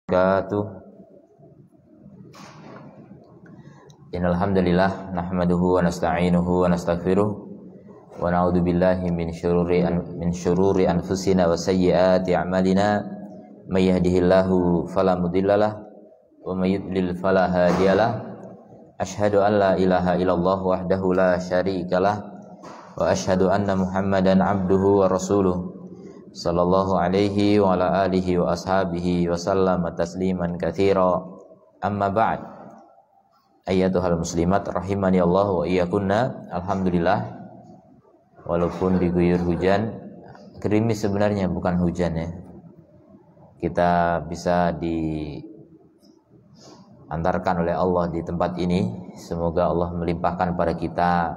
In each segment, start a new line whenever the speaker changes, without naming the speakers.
wabarakatuh. Innal hamdalillah nahmaduhu wa nasta'inuhu wa nastaghfiruh wa na'udzu billahi min syururi anfusina wa sayyiati a'malina may yahdihillahu fala mudhillalah wa may yudlil fala hadiyalah. Asyhadu an la ilaha illallah wahdahu la syarikalah wa asyhadu anna Muhammadan abduhu wa rasuluh sallallahu alaihi wa ala alihi wa ashabihi wa sallama tasliman katsira. Amma ba'd. Ayyatuhal muslimat rahimani Allah wa iyyakunna. Alhamdulillah, walaupun diguyur hujan, gerimis sebenarnya bukan hujan ya, kita bisa diantarkan oleh Allah di tempat ini. Semoga Allah melimpahkan pada kita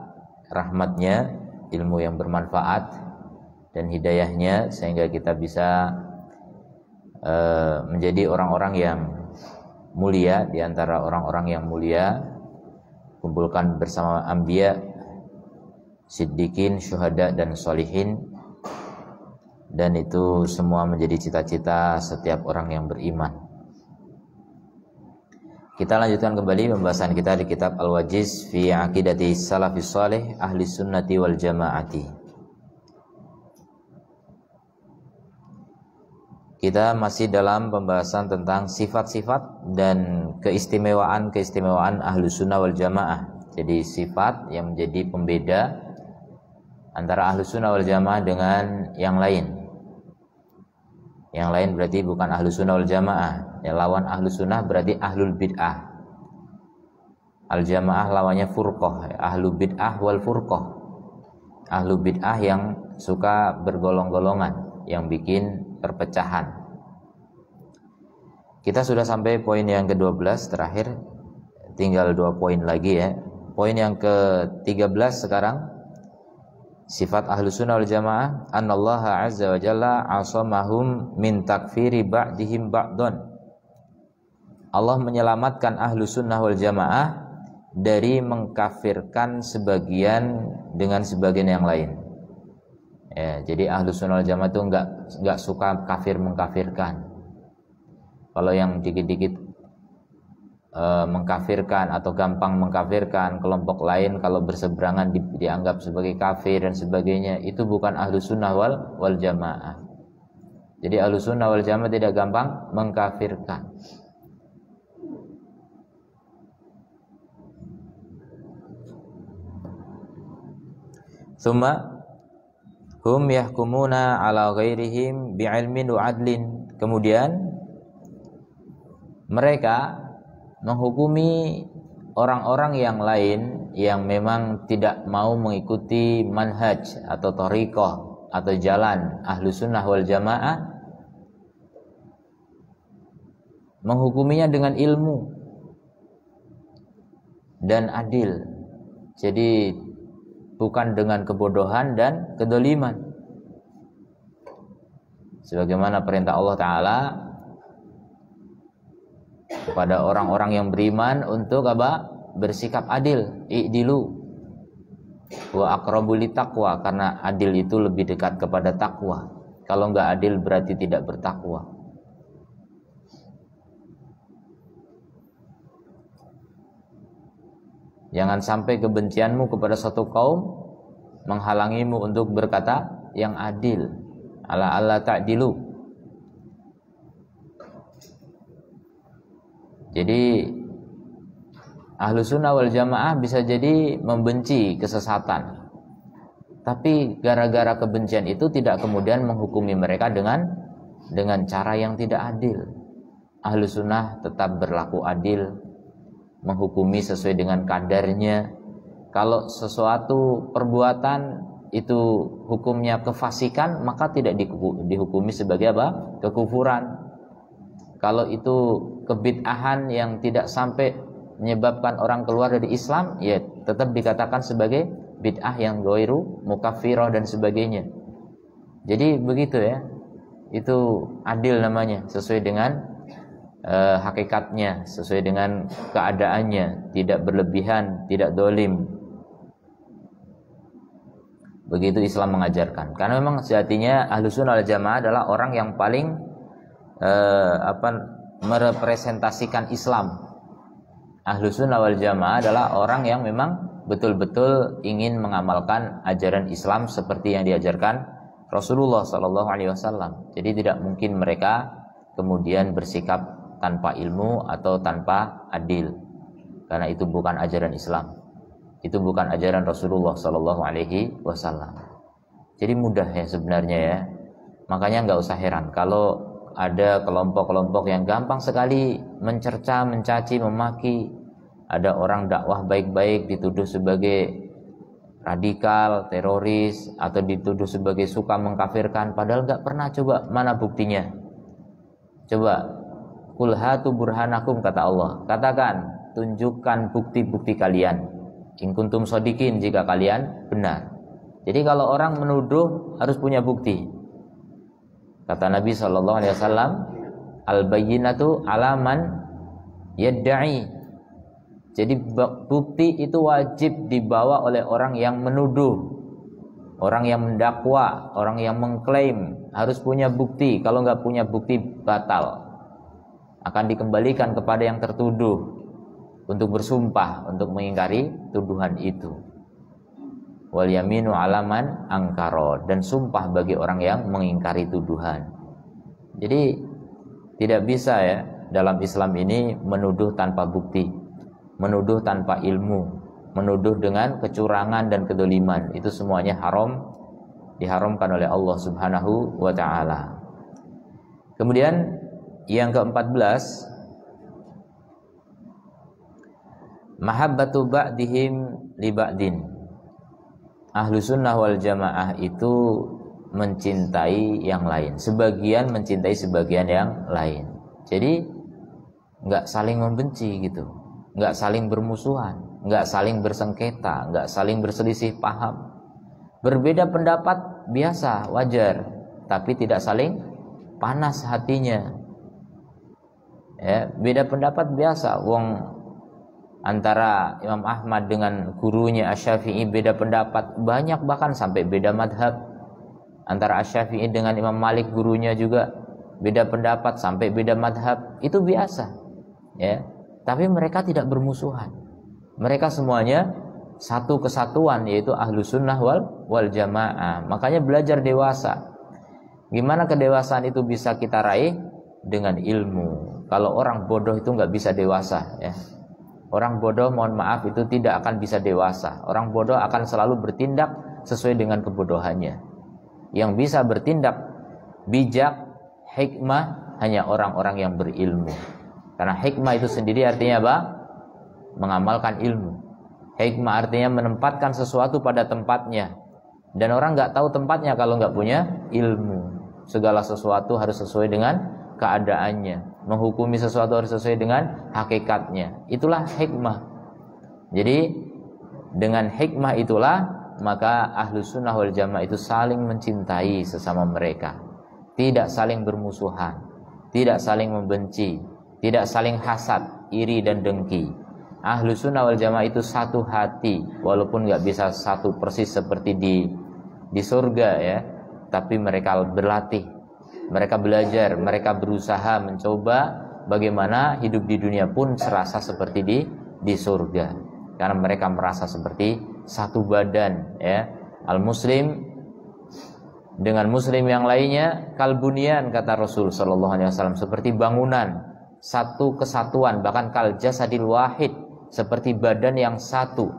rahmatnya, ilmu yang bermanfaat dan hidayahnya, sehingga kita bisa menjadi orang-orang yang mulia di antara orang-orang yang mulia, kumpulkan bersama anbiya, siddiqin, syuhada dan sholihin, dan itu semua menjadi cita-cita setiap orang yang beriman. Kita lanjutkan kembali pembahasan kita di kitab Al-Wajiz fi Aqidati Salafis Shalih Ahli Sunnati wal Jamaati. Kita masih dalam pembahasan tentang sifat-sifat dan keistimewaan Ahlus Sunnah wal Jamaah. Jadi sifat yang menjadi pembeda antara Ahlus Sunnah wal Jamaah dengan yang lain. Yang lain berarti bukan Ahlus Sunnah wal Jamaah. Yang lawan Ahlus Sunnah berarti Ahlul Bid'ah. Al Jamaah lawannya Furqah. Ahlul Bid'ah wal Furqah. Ahlul Bid'ah yang suka bergolong-golongan, yang bikin perpecahan. Kita sudah sampai poin yang ke-12 terakhir, tinggal 2 poin lagi ya. Poin yang ke-13 sekarang, sifat Ahlus Sunnah wal Jamaah, annallaha azza wa jalla asamahum min takfiri ba'dihim ba'don. Allah menyelamatkan Ahlus Sunnah wal Jamaah dari mengkafirkan sebagian dengan sebagian yang lain. Ya, jadi Ahlus Sunnah wal Jamaah itu enggak suka kafir mengkafirkan. Kalau yang dikit-dikit mengkafirkan atau gampang mengkafirkan kelompok lain, kalau berseberangan dianggap sebagai kafir dan sebagainya, itu bukan Ahlus Sunnah wal Jamaah. Jadi Ahlus Sunnah wal Jamaah tidak gampang mengkafirkan. Tsumma hum yahkumuna ala ghairihim bi'ilmin wa adlin. Kemudian mereka menghukumi orang-orang yang lain yang memang tidak mau mengikuti manhaj atau thariqah atau jalan Ahlus Sunnah wal Jamaah, menghukuminya dengan ilmu dan adil. Jadi bukan dengan kebodohan dan kedoliman, sebagaimana perintah Allah Ta'ala kepada orang-orang yang beriman untuk apa? Bersikap adil. I'dilu wa aqrabu litaqwa, karena adil itu lebih dekat kepada takwa. Kalau enggak adil berarti tidak bertakwa. Jangan sampai kebencianmu kepada satu kaum menghalangimu untuk berkata yang adil. Ala alla ta'dilu. Jadi Ahlus Sunnah wal Jamaah bisa jadi membenci kesesatan, tapi gara-gara kebencian itu tidak kemudian menghukumi mereka dengan cara yang tidak adil. Ahlus Sunnah tetap berlaku adil, menghukumi sesuai dengan kadarnya. Kalau sesuatu perbuatan itu hukumnya kefasikan, maka tidak dihukumi sebagai apa? Kekufuran. Kalau itu kebid'ahan yang tidak sampai menyebabkan orang keluar dari Islam, ya tetap dikatakan sebagai bid'ah yang ghairu mukaffirah dan sebagainya. Jadi begitu ya. Itu adil namanya, sesuai dengan hakikatnya, sesuai dengan keadaannya, tidak berlebihan, tidak dolim. Begitu Islam mengajarkan. Karena memang sejatinya Ahlus Sunnah wal Jamaah adalah orang yang paling merepresentasikan Islam. Ahlus Sunnah wal Jamaah adalah orang yang memang betul-betul ingin mengamalkan ajaran Islam seperti yang diajarkan Rasulullah SAW. Jadi tidak mungkin mereka kemudian bersikap tanpa ilmu atau tanpa adil, karena itu bukan ajaran Islam, itu bukan ajaran Rasulullah SAW. Jadi mudah ya sebenarnya ya. Makanya nggak usah heran kalau ada kelompok-kelompok yang gampang sekali mencerca, mencaci, memaki. Ada orang dakwah baik-baik dituduh sebagai radikal, teroris, atau dituduh sebagai suka mengkafirkan, padahal nggak pernah. Coba mana buktinya? Coba, qul hatu burhanakum, kata Allah. Katakan, tunjukkan bukti-bukti kalian. In kuntum shodiqin, jika kalian benar. Jadi kalau orang menuduh harus punya bukti. Kata Nabi SAW, al-bayyinatu alaman yadda'i. Jadi bukti itu wajib dibawa oleh orang yang menuduh, orang yang mendakwa, orang yang mengklaim. Harus punya bukti. Kalau nggak punya bukti, batal. Akan dikembalikan kepada yang tertuduh untuk bersumpah, untuk mengingkari tuduhan itu. Wal yaminu alaman angkaro, dan sumpah bagi orang yang mengingkari tuduhan. Jadi tidak bisa ya dalam Islam ini menuduh tanpa bukti, menuduh tanpa ilmu, menuduh dengan kecurangan dan kedoliman. Itu semuanya haram, diharamkan oleh Allah Subhanahu wa ta'ala. Kemudian yang ke-14, mahabbatu ba'dihim li ba'din. Ahlu sunnah wal jamaah itu mencintai yang lain, sebagian mencintai sebagian yang lain. Jadi nggak saling membenci gitu, nggak saling bermusuhan, nggak saling bersengketa, nggak saling berselisih paham. Berbeda pendapat biasa, wajar, tapi tidak saling panas hatinya. Ya, beda pendapat biasa. Wong antara Imam Ahmad dengan gurunya Asy-Syafi'i beda pendapat, banyak bahkan sampai beda madhab. Antara Asy-Syafi'i dengan Imam Malik gurunya juga beda pendapat sampai beda madhab. Itu biasa, ya. Tapi mereka tidak bermusuhan. Mereka semuanya satu kesatuan, yaitu ahlu sunnah wal jamaah. Makanya belajar dewasa. Gimana kedewasaan itu bisa kita raih? Dengan ilmu. Kalau orang bodoh itu nggak bisa dewasa, ya. Orang bodoh, mohon maaf, itu tidak akan bisa dewasa. Orang bodoh akan selalu bertindak sesuai dengan kebodohannya. Yang bisa bertindak bijak, hikmah, hanya orang-orang yang berilmu. Karena hikmah itu sendiri artinya apa? Mengamalkan ilmu. Hikmah artinya menempatkan sesuatu pada tempatnya. Dan orang nggak tahu tempatnya kalau nggak punya ilmu. Segala sesuatu harus sesuai dengan keadaannya. Menghukumi sesuatu harus sesuai dengan hakikatnya. Itulah hikmah. Jadi dengan hikmah itulah maka ahlu sunnah wal jamaah itu saling mencintai sesama mereka. Tidak saling bermusuhan, tidak saling membenci, tidak saling hasad, iri dan dengki. Ahlu sunnah wal jamaah itu satu hati, walaupun nggak bisa satu persis seperti di surga ya, tapi mereka berlatih, mereka belajar, mereka berusaha mencoba bagaimana hidup di dunia pun serasa seperti di surga, karena mereka merasa seperti satu badan ya. Al muslim dengan muslim yang lainnya kalbunian, kata Rasul sallallahu alaihi wasallam, seperti bangunan, satu kesatuan, bahkan kal jasadil wahid, seperti badan yang satu.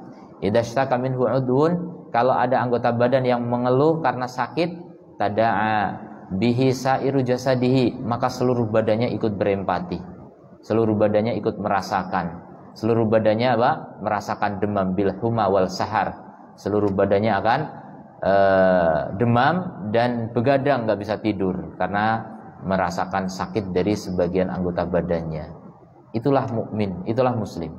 Idza shtaka minhu udhun, kalau ada anggota badan yang mengeluh karena sakit, tada'a bihi sairu jasadihi, maka seluruh badannya ikut berempati. Seluruh badannya ikut merasakan. Seluruh badannya apa? Merasakan demam, bil huma wal sahar. Seluruh badannya akan demam dan begadang, nggak bisa tidur karena merasakan sakit dari sebagian anggota badannya. Itulah mukmin, itulah muslim.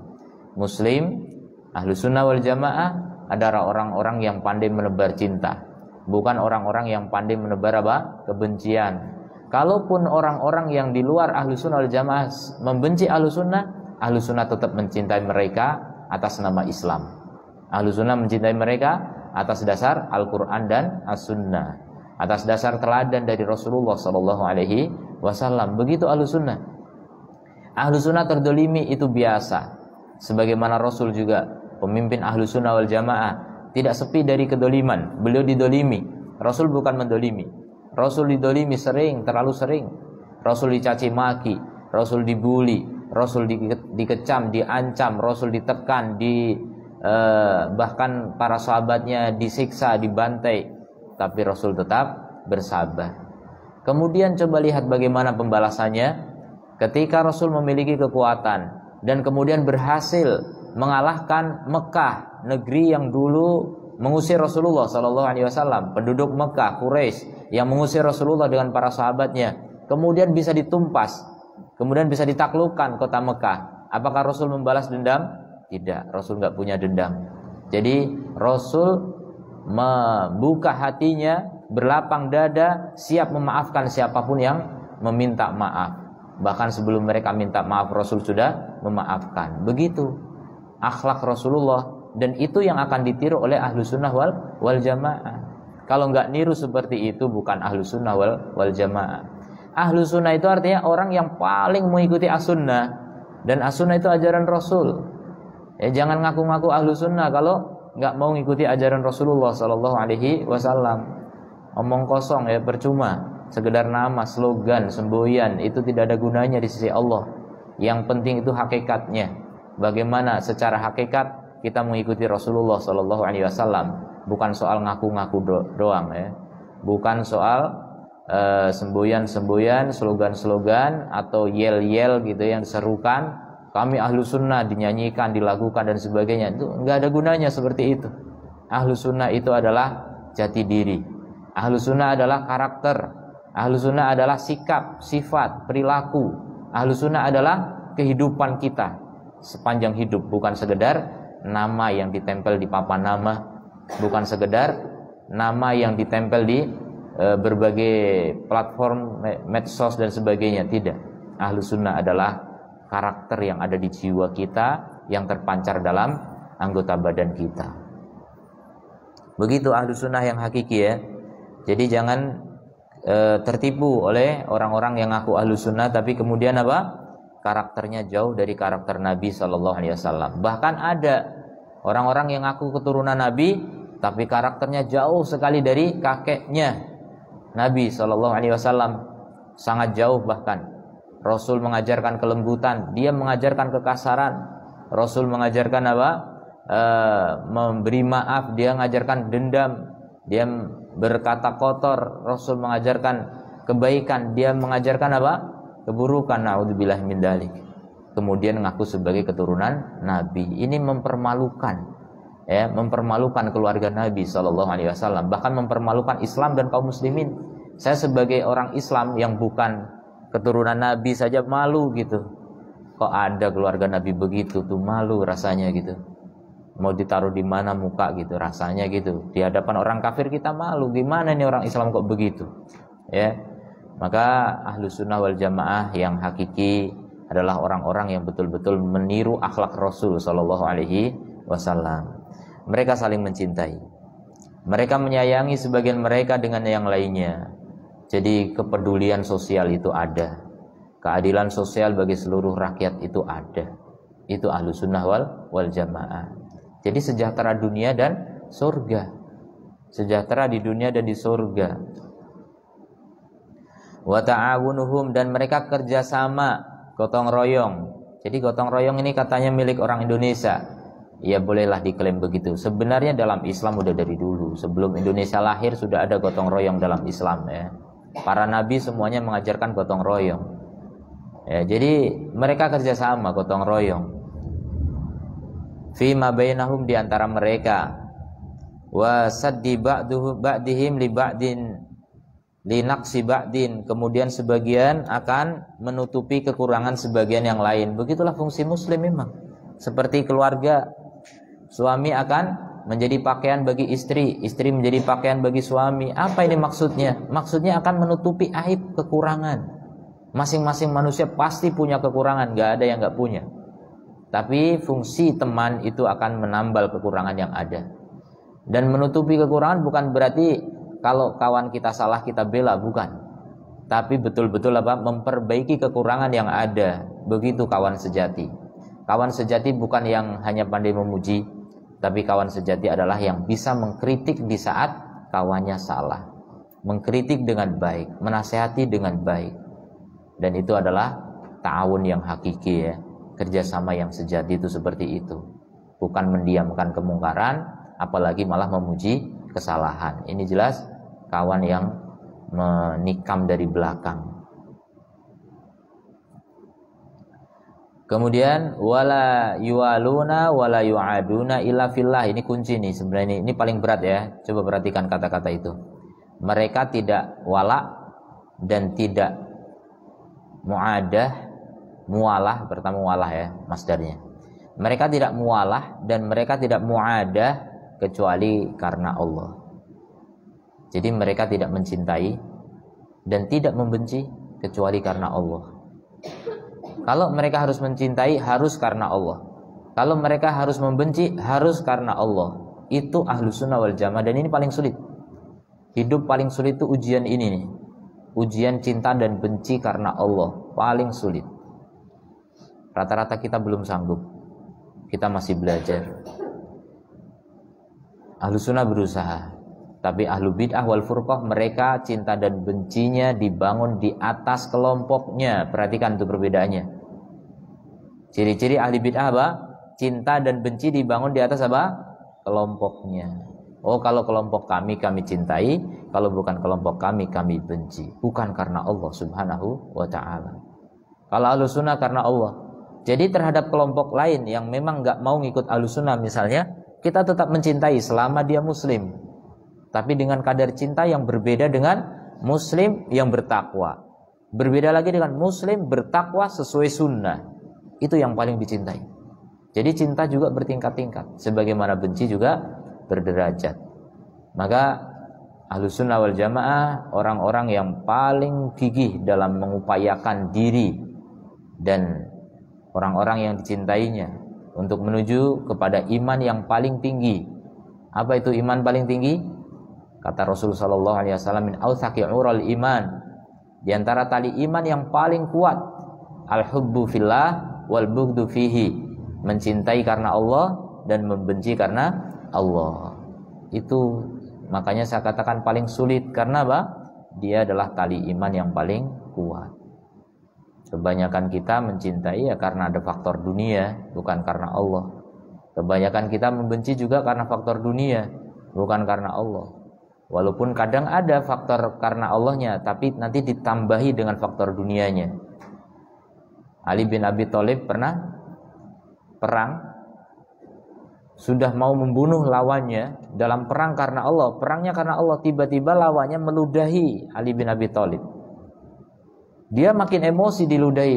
Muslim, ahlu sunnah wal jamaah adalah orang-orang yang pandai menebar cinta, bukan orang-orang yang pandai menebar apa? Kebencian. Kalaupun orang-orang yang di luar ahlu sunnah wal jamaah membenci ahlu sunnah tetap mencintai mereka atas nama Islam. Ahlu sunnah mencintai mereka atas dasar Al-Quran dan As-Sunnah, atas dasar teladan dari Rasulullah SAW. Begitu ahlu sunnah. Ahlu sunnah terdolimi itu biasa. Sebagaimana Rasul juga, pemimpin ahlu sunnah wal jamaah, tidak sepi dari kedoliman. Beliau didolimi. Rasul bukan mendolimi. Rasul didolimi sering, terlalu sering. Rasul dicaci maki, Rasul dibuli, Rasul dikecam, diancam, Rasul ditekan, bahkan para sahabatnya disiksa, dibantai. Tapi Rasul tetap bersabar. Kemudian coba lihat bagaimana pembalasannya. Ketika Rasul memiliki kekuatan dan kemudian berhasil mengalahkan Mekah, negeri yang dulu mengusir Rasulullah SAW, penduduk Mekah, Quraisy yang mengusir Rasulullah dengan para sahabatnya, kemudian bisa ditumpas, kemudian bisa ditaklukkan kota Mekah. Apakah Rasul membalas dendam? Tidak, Rasul nggak punya dendam. Jadi Rasul membuka hatinya, berlapang dada, siap memaafkan siapapun yang meminta maaf. Bahkan sebelum mereka minta maaf, Rasul sudah memaafkan. Begitu akhlak Rasulullah, dan itu yang akan ditiru oleh ahlu sunnah wal jamaah. Kalau nggak niru seperti itu, bukan ahlu sunnah wal jamaah. Ahlu sunnah itu artinya orang yang paling mengikuti as-sunnah, dan as-sunnah itu ajaran Rasul. Ya, jangan ngaku-ngaku ahlu sunnah kalau nggak mau mengikuti ajaran Rasulullah SAW. Omong kosong ya, percuma. Sekedar nama, slogan, semboyan, itu tidak ada gunanya di sisi Allah. Yang penting itu hakikatnya. Bagaimana secara hakikat kita mengikuti Rasulullah SAW. Bukan soal ngaku-ngaku doang ya. Bukan soal semboyan-semboyan, slogan-slogan atau yel-yel gitu yang diserukan. Kami ahlu sunnah, dinyanyikan, dilakukan dan sebagainya. Itu nggak ada gunanya seperti itu. Ahlu sunnah itu adalah jati diri. Ahlu sunnah adalah karakter. Ahlu sunnah adalah sikap, sifat, perilaku. Ahlu sunnah adalah kehidupan kita sepanjang hidup. Bukan sekedar nama yang ditempel di papan nama, bukan sekedar nama yang ditempel di berbagai platform medsos dan sebagainya. Tidak. Ahlu sunnah adalah karakter yang ada di jiwa kita, yang terpancar dalam anggota badan kita. Begitu ahlu sunnah yang hakiki ya. Jadi jangan tertipu oleh orang-orang yang ngaku ahlu sunnah tapi kemudian apa? Karakternya jauh dari karakter Nabi SAW. Bahkan ada orang-orang yang ngaku keturunan Nabi tapi karakternya jauh sekali dari kakeknya Nabi SAW. Sangat jauh bahkan. Rasul mengajarkan kelembutan, dia mengajarkan kekasaran. Rasul mengajarkan apa? Memberi maaf, dia mengajarkan dendam. Dia berkata kotor, Rasul mengajarkan kebaikan, dia mengajarkan apa? Keburukan. Naudzubillah min dzalik. Kemudian ngaku sebagai keturunan Nabi. Ini mempermalukan, ya, mempermalukan keluarga Nabi SAW. Bahkan mempermalukan Islam dan kaum muslimin. Saya sebagai orang Islam yang bukan keturunan Nabi saja malu gitu. Kok ada keluarga Nabi begitu tuh, malu rasanya gitu. Mau ditaruh di mana muka gitu rasanya gitu. Di hadapan orang kafir kita malu. Gimana nih orang Islam kok begitu? Ya. Maka ahlu sunnah wal jamaah yang hakiki adalah orang-orang yang betul-betul meniru akhlak Rasul SAW. Mereka saling mencintai. Mereka menyayangi sebagian mereka dengan yang lainnya. Jadi kepedulian sosial itu ada. Keadilan sosial bagi seluruh rakyat itu ada. Itu ahlu sunnah wal jamaah. Jadi sejahtera dunia dan surga. Sejahtera di dunia dan di surga. Wa ta'awunuhum, dan mereka kerjasama, gotong royong. Jadi gotong royong ini katanya milik orang Indonesia. Ya bolehlah diklaim begitu. Sebenarnya dalam Islam udah dari dulu. Sebelum Indonesia lahir sudah ada gotong royong dalam Islam ya. Para nabi semuanya mengajarkan gotong royong. Ya, jadi mereka kerjasama, gotong royong. Fima bainahum, di antara mereka. Wa saddi ba'dihim li ba'din li naqsi ba'din, kemudian sebagian akan menutupi kekurangan sebagian yang lain. Begitulah fungsi muslim memang. Seperti keluarga, suami akan menjadi pakaian bagi istri, istri menjadi pakaian bagi suami. Apa ini maksudnya? Maksudnya akan menutupi aib, kekurangan. Masing-masing manusia pasti punya kekurangan, gak ada yang gak punya. Tapi fungsi teman itu akan menambal kekurangan yang ada. Dan menutupi kekurangan bukan berarti kalau kawan kita salah kita bela, bukan. tapi betul-betul memperbaiki kekurangan yang ada. Begitu kawan sejati. Kawan sejati bukan yang hanya pandai memuji, tapi kawan sejati adalah yang bisa mengkritik di saat kawannya salah, mengkritik dengan baik, menasehati dengan baik. Dan itu adalah ta'awun yang hakiki ya. Kerjasama yang sejati itu seperti itu. Bukan mendiamkan kemungkaran, apalagi malah memuji kesalahan. Ini jelas kawan yang menikam dari belakang. Kemudian wala yuwaluna wala yu'aduna illa fillah. Ini kunci nih sebenarnya, ini paling berat ya. Coba perhatikan kata-kata itu. Mereka tidak wala dan tidak muadah, mualah, pertama mualah ya masdarnya. Mereka tidak mualah dan mereka tidak muadah kecuali karena Allah. Jadi mereka tidak mencintai dan tidak membenci kecuali karena Allah. Kalau mereka harus mencintai, harus karena Allah. Kalau mereka harus membenci, harus karena Allah. Itu Ahlus Sunnah wal Jamaah. Dan ini paling sulit. Hidup paling sulit itu ujian ini nih. Ujian cinta dan benci karena Allah. Paling sulit. Rata-rata kita belum sanggup. Kita masih belajar. Ahlus Sunnah berusaha. Tapi ahlu bid'ah wal furqah, mereka cinta dan bencinya dibangun di atas kelompoknya. Perhatikan itu perbedaannya. Ciri-ciri ahli bid'ah apa? Cinta dan benci dibangun di atas apa? Kelompoknya. Oh, kalau kelompok kami cintai, kalau bukan kelompok kami benci. Bukan karena Allah subhanahu wa ta'ala. Kalau Ahlus Sunnah karena Allah. Jadi terhadap kelompok lain yang memang gak mau ngikut Ahlus Sunnah misalnya, kita tetap mencintai selama dia muslim. Tapi dengan kadar cinta yang berbeda dengan muslim yang bertakwa. Berbeda lagi dengan muslim bertakwa sesuai sunnah. Itu yang paling dicintai. Jadi cinta juga bertingkat-tingkat. Sebagaimana benci juga berderajat. Maka Ahlus Sunnah wal Jamaah, orang-orang yang paling gigih dalam mengupayakan diri dan orang-orang yang dicintainya untuk menuju kepada iman yang paling tinggi. Apa itu iman paling tinggi? Kata Rasulullah sallallahu alaihi wasallam, min autsaqi ural iman. Di antara tali iman yang paling kuat, al-hubbu fillah wal bughdu fihi. Mencintai karena Allah dan membenci karena Allah. Itu makanya saya katakan paling sulit. Karena apa? Dia adalah tali iman yang paling kuat. Kebanyakan kita mencintai ya karena ada faktor dunia, bukan karena Allah. Kebanyakan kita membenci juga karena faktor dunia, bukan karena Allah. Walaupun kadang ada faktor karena Allahnya, tapi nanti ditambahi dengan faktor dunianya. Ali bin Abi Thalib pernah perang, sudah mau membunuh lawannya dalam perang karena Allah. Perangnya karena Allah, tiba-tiba lawannya meludahi Ali bin Abi Thalib. Dia makin emosi diludahi,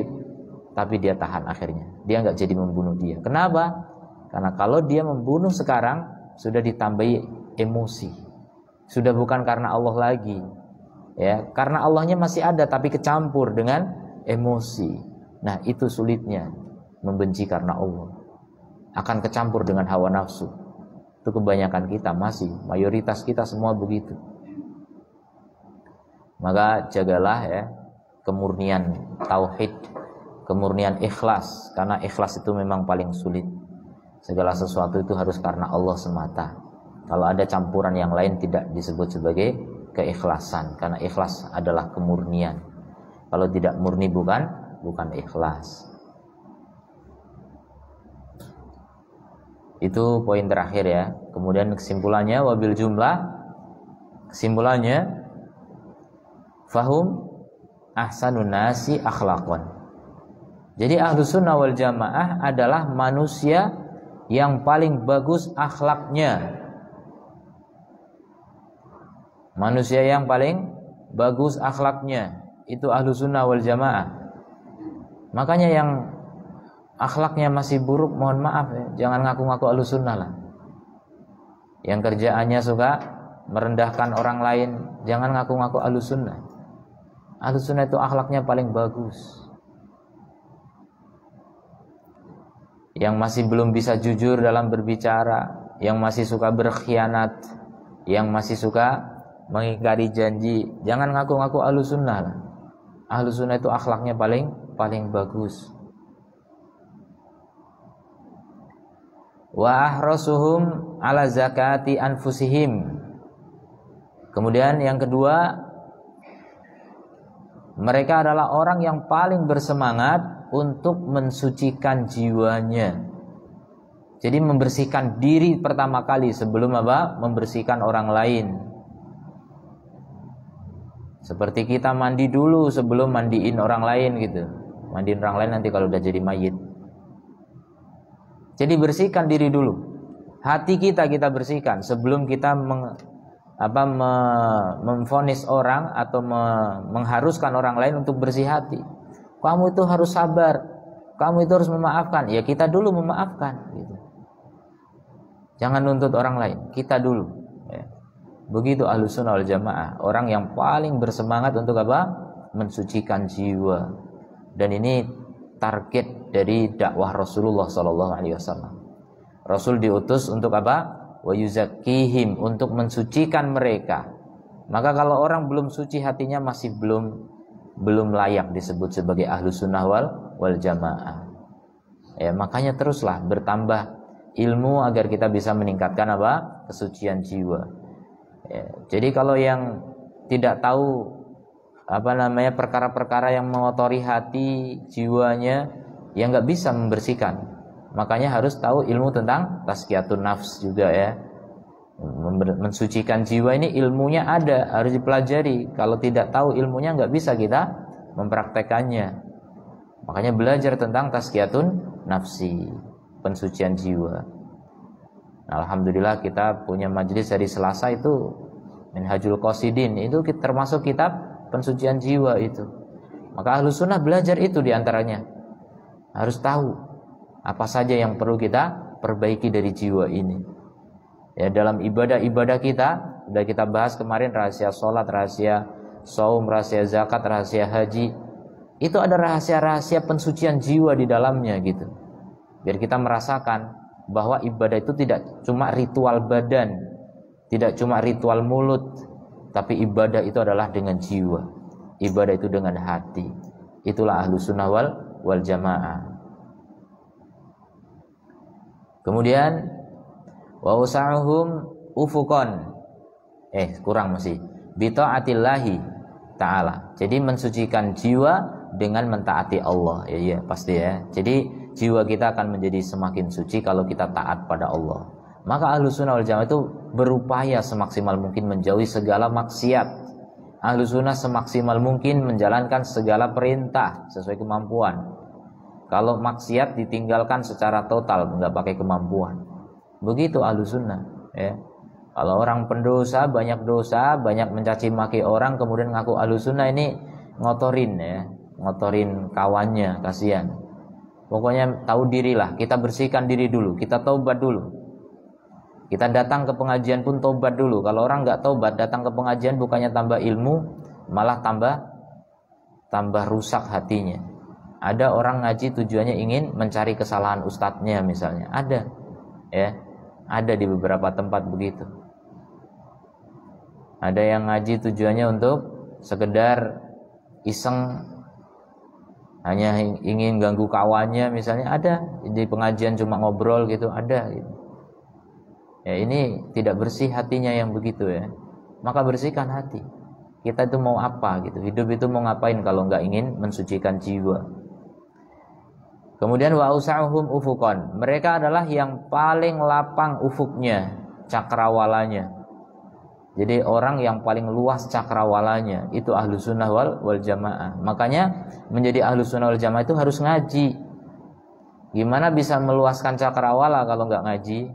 tapi dia tahan akhirnya. Dia nggak jadi membunuh dia. Kenapa? Karena kalau dia membunuh sekarang, sudah ditambahi emosi. Sudah bukan karena Allah lagi, ya, karena Allahnya masih ada tapi kecampur dengan emosi. Nah, itu sulitnya membenci karena Allah. Akan kecampur dengan hawa nafsu. Itu kebanyakan kita masih, mayoritas kita semua begitu. Maka jagalah ya kemurnian tauhid, kemurnian ikhlas, karena ikhlas itu memang paling sulit. Segala sesuatu itu harus karena Allah semata. Kalau ada campuran yang lain tidak disebut sebagai keikhlasan, karena ikhlas adalah kemurnian. Kalau tidak murni bukan ikhlas. Itu poin terakhir ya. Kemudian kesimpulannya wabil jumlah, kesimpulannya fahum ahsanun nasi akhlaqan. Jadi Ahlus Sunnah wal Jamaah adalah manusia yang paling bagus akhlaknya. Manusia yang paling bagus akhlaknya itu Ahlus Sunnah wal Jamaah. Makanya yang akhlaknya masih buruk, mohon maaf ya, jangan ngaku-ngaku Ahlus Sunnah lah. Yang kerjaannya suka merendahkan orang lain, jangan ngaku-ngaku Ahlus Sunnah. Ahlus Sunnah itu akhlaknya paling bagus. Yang masih belum bisa jujur dalam berbicara, yang masih suka berkhianat, yang masih suka mengingkari janji, jangan ngaku-ngaku Ahlus Sunnah lah. Ahlus sunnah itu akhlaknya paling bagus. Wa ahrasuhum ala zakati anfusihim. Kemudian yang kedua, mereka adalah orang yang paling bersemangat untuk mensucikan jiwanya. Jadi membersihkan diri pertama kali sebelum apa? Membersihkan orang lain. Seperti kita mandi dulu sebelum mandiin orang lain gitu. Mandiin orang lain nanti kalau udah jadi mayit. Jadi bersihkan diri dulu. Hati kita bersihkan sebelum kita memvonis orang atau mengharuskan orang lain untuk bersih hati. Kamu itu harus sabar. Kamu itu harus memaafkan. Ya kita dulu memaafkan gitu. Jangan nuntut orang lain, kita dulu ya. Begitu Ahlus Sunnah wal Jamaah, orang yang paling bersemangat untuk apa? Mensucikan jiwa. Dan ini target dari dakwah Rasulullah SAW. Rasul diutus untuk apa? Wa yuzakkihim, untuk mensucikan mereka. Maka kalau orang belum suci hatinya masih belum layak disebut sebagai Ahlus Sunnah wal Jamaah. Ya, makanya teruslah bertambah ilmu agar kita bisa meningkatkan apa? Kesucian jiwa. Ya, jadi kalau yang tidak tahu perkara-perkara yang mengotori hati jiwanya, yang nggak bisa membersihkan, makanya harus tahu ilmu tentang tazkiyatun nafs juga ya. Mensucikan jiwa ini ilmunya ada, harus dipelajari. Kalau tidak tahu ilmunya nggak bisa kita mempraktekannya. Makanya belajar tentang tazkiyatun nafsi, pensucian jiwa. Nah, alhamdulillah kita punya majelis dari Selasa itu Minhajul Qasidin, itu termasuk kitab pensucian jiwa itu. Maka Ahlus Sunnah belajar itu diantaranya. Harus tahu apa saja yang perlu kita perbaiki dari jiwa ini. Ya, dalam ibadah-ibadah kita sudah kita bahas kemarin, rahasia sholat, rahasia saum, rahasia zakat, rahasia haji. Itu ada rahasia-rahasia pensucian jiwa di dalamnya gitu. Biar kita merasakan bahwa ibadah itu tidak cuma ritual badan, tidak cuma ritual mulut, tapi ibadah itu adalah dengan jiwa. Ibadah itu dengan hati. Itulah Ahlus Sunnah wal Jamaah. Kemudian wa usahum ufukon. Kurang masih. Bi taatillahi ta'ala. Jadi mensucikan jiwa dengan mentaati Allah. Ya pasti ya. Jadi jiwa kita akan menjadi semakin suci kalau kita taat pada Allah. Maka Ahlus Sunnah wal Jamaah itu berupaya semaksimal mungkin menjauhi segala maksiat. Ahlus Sunnah semaksimal mungkin menjalankan segala perintah sesuai kemampuan. Kalau maksiat ditinggalkan secara total, nggak pakai kemampuan. Begitu Ahlus Sunnah ya. Kalau orang pendosa, banyak dosa, banyak mencaci maki orang, kemudian ngaku Ahlus Sunnah, ini ngotorin ya, ngotorin kawannya, kasihan. Pokoknya tahu dirilah, kita bersihkan diri dulu, kita taubat dulu. Kita datang ke pengajian pun taubat dulu. Kalau orang nggak taubat, datang ke pengajian bukannya tambah ilmu, malah tambah rusak hatinya. Ada orang ngaji tujuannya ingin mencari kesalahan ustadznya misalnya, ada, ya, ada di beberapa tempat begitu. Ada yang ngaji tujuannya untuk sekedar iseng, hanya ingin ganggu kawannya misalnya, ada di pengajian cuma ngobrol gitu, ada gitu. Ya, ini tidak bersih hatinya yang begitu ya. Maka bersihkan hati. Kita itu mau apa gitu, hidup itu mau ngapain kalau nggak ingin mensucikan jiwa. Kemudian wa usahum ufukon, mereka adalah yang paling lapang ufuknya, cakrawalanya. Jadi orang yang paling luas cakrawalanya itu Ahlus Sunnah wal Jamaah. Makanya menjadi Ahlus Sunnah wal Jamaah itu harus ngaji. Gimana bisa meluaskan cakrawala kalau nggak ngaji?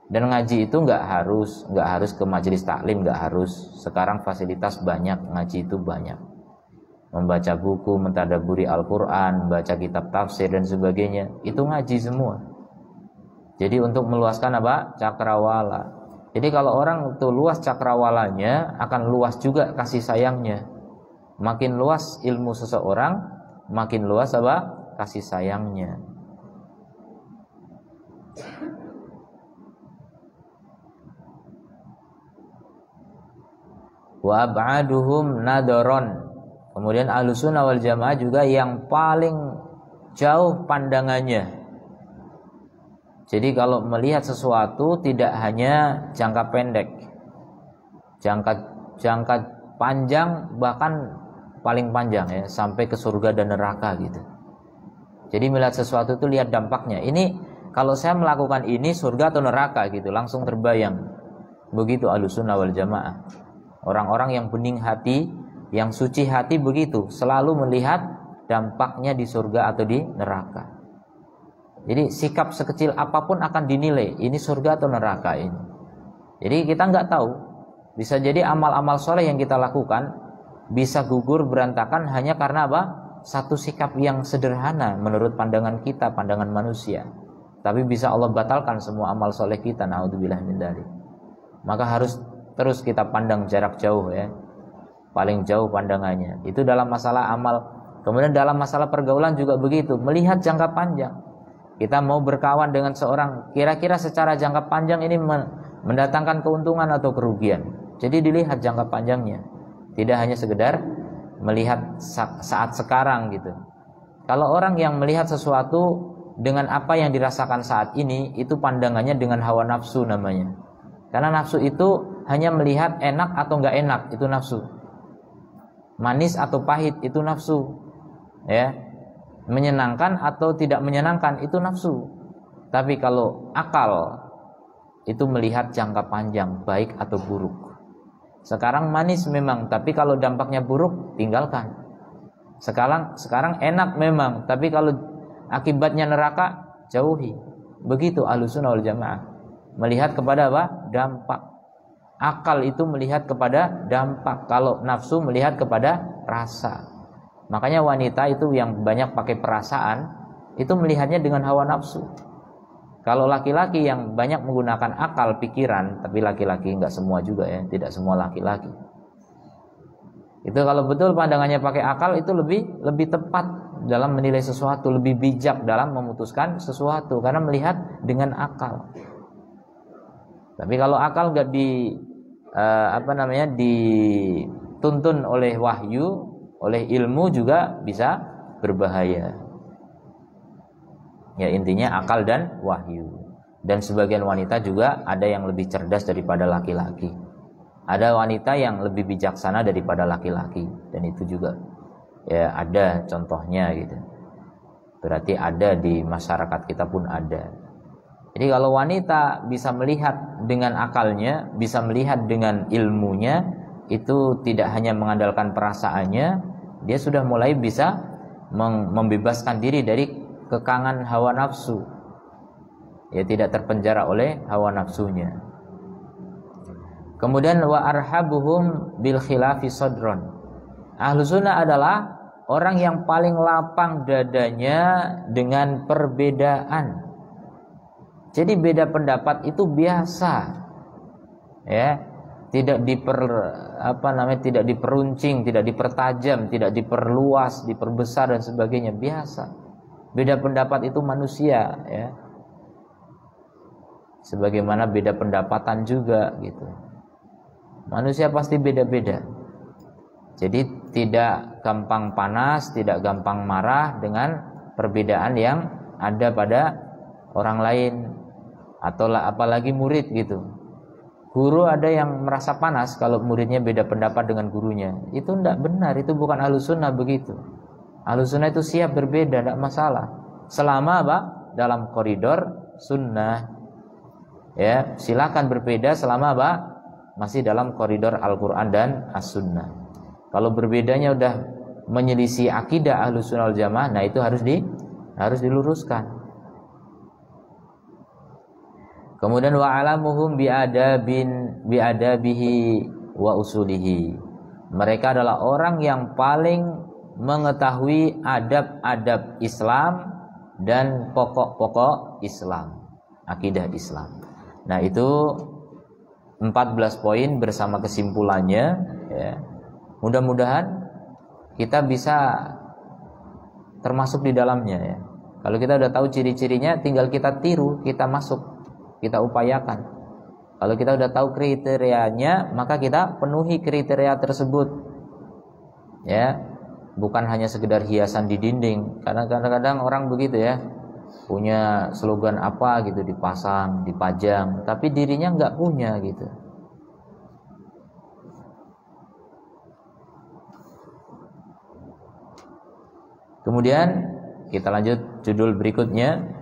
Dan ngaji itu nggak harus ke majelis taklim, nggak harus. Sekarang fasilitas banyak, ngaji itu banyak. Membaca buku, mentadaburi Al-Quran, baca kitab tafsir dan sebagainya, itu ngaji semua. Jadi untuk meluaskan apa? Cakrawala. Jadi kalau orang itu luas cakrawalanya, akan luas juga kasih sayangnya. Makin luas ilmu seseorang, makin luas apa? Kasih sayangnya. Wa ab'aduhum nadaron. Kemudian Ahlussunnah wal Jamaah juga yang paling jauh pandangannya. Jadi kalau melihat sesuatu tidak hanya jangka pendek, jangka panjang, bahkan paling panjang ya, sampai ke surga dan neraka gitu. Jadi melihat sesuatu itu lihat dampaknya. Ini kalau saya melakukan ini surga atau neraka gitu, langsung terbayang. Begitu Ahlussunnah wal Jamaah. Orang-orang yang bening hati, yang suci hati begitu, selalu melihat dampaknya di surga atau di neraka. Jadi sikap sekecil apapun akan dinilai, ini surga atau neraka ini. Jadi kita nggak tahu, bisa jadi amal-amal soleh yang kita lakukan bisa gugur berantakan hanya karena apa? Satu sikap yang sederhana menurut pandangan kita, pandangan manusia. Tapi bisa Allah batalkan semua amal soleh kita, naudzubillah min dzalik. Maka harus terus kita pandang jarak jauh ya, paling jauh pandangannya. Itu dalam masalah amal. Kemudian dalam masalah pergaulan juga begitu, melihat jangka panjang. Kita mau berkawan dengan seorang, kira-kira secara jangka panjang ini mendatangkan keuntungan atau kerugian. Jadi dilihat jangka panjangnya, tidak hanya sekedar melihat saat sekarang gitu. Kalau orang yang melihat sesuatu dengan apa yang dirasakan saat ini, itu pandangannya dengan hawa nafsu namanya. Karena nafsu itu hanya melihat enak atau enggak enak, itu nafsu. Manis atau pahit, itu nafsu. Ya. Menyenangkan atau tidak menyenangkan, itu nafsu. Tapi kalau akal itu melihat jangka panjang, baik atau buruk. Sekarang manis memang, tapi kalau dampaknya buruk, tinggalkan. Sekarang enak memang, tapi kalau akibatnya neraka, jauhi. Begitu Ahlussunnah wal Jamaah. Melihat kepada apa? Dampak. Akal itu melihat kepada dampak. Kalau nafsu melihat kepada rasa. Makanya wanita itu yang banyak pakai perasaan, itu melihatnya dengan hawa nafsu. Kalau laki-laki yang banyak menggunakan akal, pikiran, tapi laki-laki enggak semua juga ya, tidak semua laki-laki. Itu kalau betul pandangannya pakai akal, itu lebih tepat dalam menilai sesuatu, lebih bijak dalam memutuskan sesuatu karena melihat dengan akal. Tapi kalau akal enggak dituntun oleh wahyu, oleh ilmu juga bisa berbahaya. Ya intinya akal dan wahyu. Dan sebagian wanita juga ada yang lebih cerdas daripada laki-laki. Ada wanita yang lebih bijaksana daripada laki-laki, dan itu juga ya ada contohnya gitu. Berarti ada di masyarakat kita pun ada. Jadi kalau wanita bisa melihat dengan akalnya, bisa melihat dengan ilmunya, itu tidak hanya mengandalkan perasaannya, dia sudah mulai bisa membebaskan diri dari kekangan hawa nafsu. Ya tidak terpenjara oleh hawa nafsunya. Kemudian wa arhabuhum bil khilafi sadron. Ahlussunnah adalah orang yang paling lapang dadanya dengan perbedaan. Jadi beda pendapat itu biasa. Ya. Tidak tidak diperuncing, tidak dipertajam, tidak diperluas, diperbesar dan sebagainya, biasa. Beda pendapat itu manusia ya. Sebagaimana beda pendapatan juga gitu. Manusia pasti beda-beda. Jadi tidak gampang panas, tidak gampang marah dengan perbedaan yang ada pada orang lain atau apalagi murid gitu. Guru ada yang merasa panas kalau muridnya beda pendapat dengan gurunya. Itu tidak benar, itu bukan Ahlussunnah begitu. Ahlussunnah itu siap berbeda, tidak masalah. Selama apa? Dalam koridor sunnah. Ya, silakan berbeda selama apa? Masih dalam koridor Al-Qur'an dan As-Sunnah. Kalau berbedanya udah menyelisih akidah Ahlussunnah wal Jamaah, nah itu harus diluruskan. Kemudian wa alamuhum biadabihi wa usulihi. Mereka adalah orang yang paling mengetahui adab-adab Islam dan pokok-pokok Islam, akidah Islam. Nah, itu 14 poin bersama kesimpulannya ya. Mudah-mudahan kita bisa termasuk di dalamnya ya. Kalau kita udah tahu ciri-cirinya, tinggal kita tiru, kita masuk, kita upayakan. Kalau kita udah tahu kriterianya, maka kita penuhi kriteria tersebut. Ya, bukan hanya sekedar hiasan di dinding. Karena kadang-kadang orang begitu ya, punya slogan apa gitu dipasang, dipajang, tapi dirinya nggak punya gitu. Kemudian kita lanjut judul berikutnya.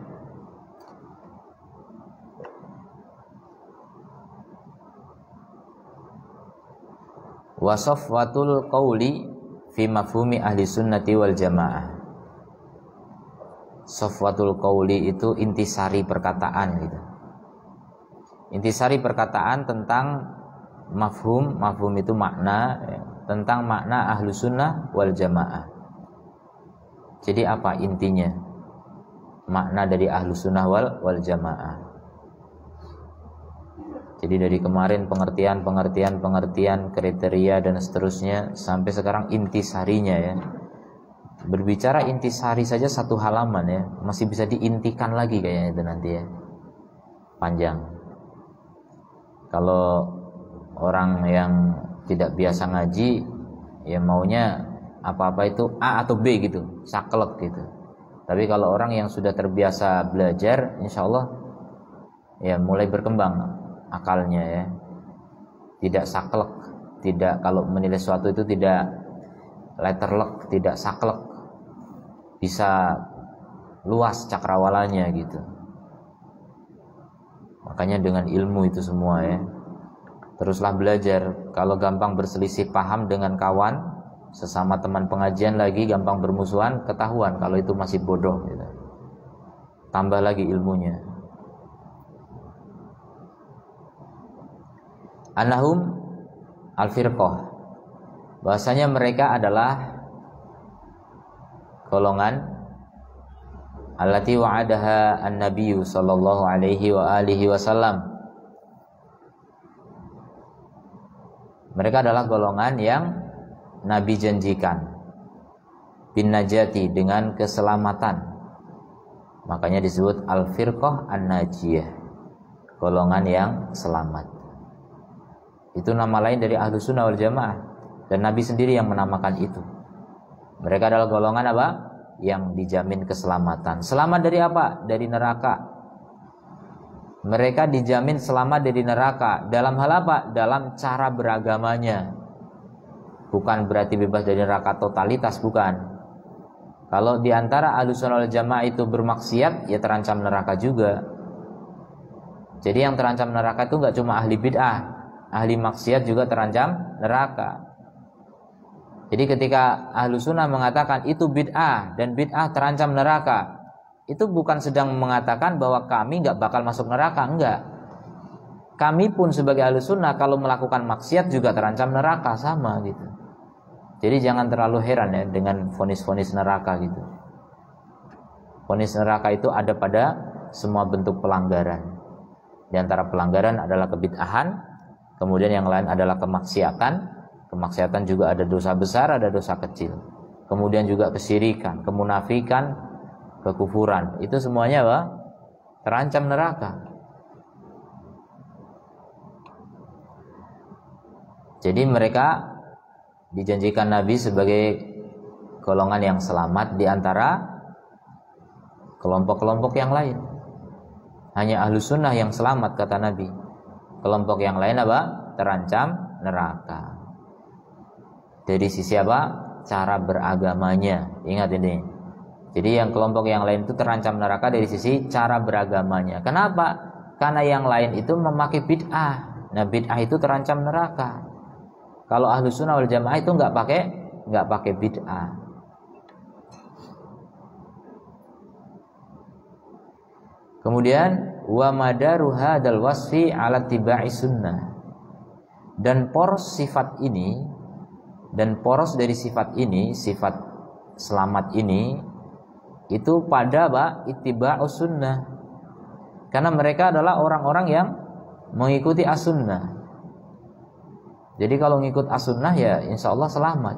Wasafwatul qauli fi mafhumi ahli sunnati wal jamaah. Safwatul qauli itu intisari perkataan gitu. Intisari perkataan tentang mafhum itu makna, tentang makna ahlu sunnah wal jamaah. Jadi apa intinya? Makna dari ahlu sunnah wal jamaah. Jadi dari kemarin pengertian, kriteria dan seterusnya, sampai sekarang intisarinya ya. Berbicara intisari saja satu halaman ya, masih bisa diintikan lagi kayaknya itu nanti ya. Panjang. Kalau orang yang tidak biasa ngaji, ya maunya apa-apa itu A atau B gitu, saklek gitu. Tapi kalau orang yang sudah terbiasa belajar, insya Allah ya mulai berkembang akalnya ya, tidak saklek, tidak, kalau menilai sesuatu itu tidak letterlek, tidak saklek, bisa luas cakrawalanya gitu. Makanya dengan ilmu itu semua ya, teruslah belajar. Kalau gampang berselisih paham dengan kawan, sesama teman pengajian lagi gampang bermusuhan, ketahuan kalau itu masih bodoh gitu. Tambah lagi ilmunya. Annahum al-firqah, bahasanya mereka adalah golongan allati wa'adaha an-nabiyyu sallallahu alaihi wa alihi wasallam. Mereka adalah golongan yang Nabi janjikan bin najati, dengan keselamatan. Makanya disebut al-firqah an-najiyah, golongan yang selamat. Itu nama lain dari Ahlus Sunnah wal Jamaah, dan Nabi sendiri yang menamakan itu. Mereka adalah golongan apa? Yang dijamin keselamatan. Selamat dari apa? Dari neraka. Mereka dijamin selamat dari neraka. Dalam hal apa? Dalam cara beragamanya. Bukan berarti bebas dari neraka totalitas, bukan. Kalau diantara Ahlus Sunnah wal Jamaah itu bermaksiat, ya terancam neraka juga. Jadi yang terancam neraka itu nggak cuma ahli bid'ah, ahli maksiat juga terancam neraka. Jadi ketika Ahlus Sunnah mengatakan itu bid'ah dan bid'ah terancam neraka, itu bukan sedang mengatakan bahwa kami nggak bakal masuk neraka, enggak. Kami pun sebagai Ahlus Sunnah kalau melakukan maksiat juga terancam neraka, sama gitu. Jadi jangan terlalu heran ya dengan vonis-vonis neraka gitu. Vonis neraka itu ada pada semua bentuk pelanggaran. Di antara pelanggaran adalah kebid'ahan, kemudian yang lain adalah kemaksiatan. Kemaksiatan juga ada dosa besar, ada dosa kecil. Kemudian juga kesyirikan, kemunafikan, kekufuran. Itu semuanya apa? Terancam neraka. Jadi mereka dijanjikan Nabi sebagai golongan yang selamat di antara kelompok-kelompok yang lain. Hanya Ahlus Sunnah yang selamat, kata Nabi. Kelompok yang lain apa? Terancam neraka. Dari sisi apa? Cara beragamanya. Ingat ini. Jadi yang kelompok yang lain itu terancam neraka dari sisi cara beragamanya. Kenapa? Karena yang lain itu memakai bid'ah. Nah, bid'ah itu terancam neraka. Kalau Ahlus Sunnah wal Jamaah itu nggak pakai bid'ah. Kemudian wa madaru hadzal wasfi ala tiba'i sunnah. Dan poros sifat ini, dan poros dari sifat ini, sifat selamat ini, itu pada apa? Ittiba'us sunnah. Karena mereka adalah orang-orang yang mengikuti as-sunnah. Jadi kalau ngikut as-sunnah ya insya Allah selamat.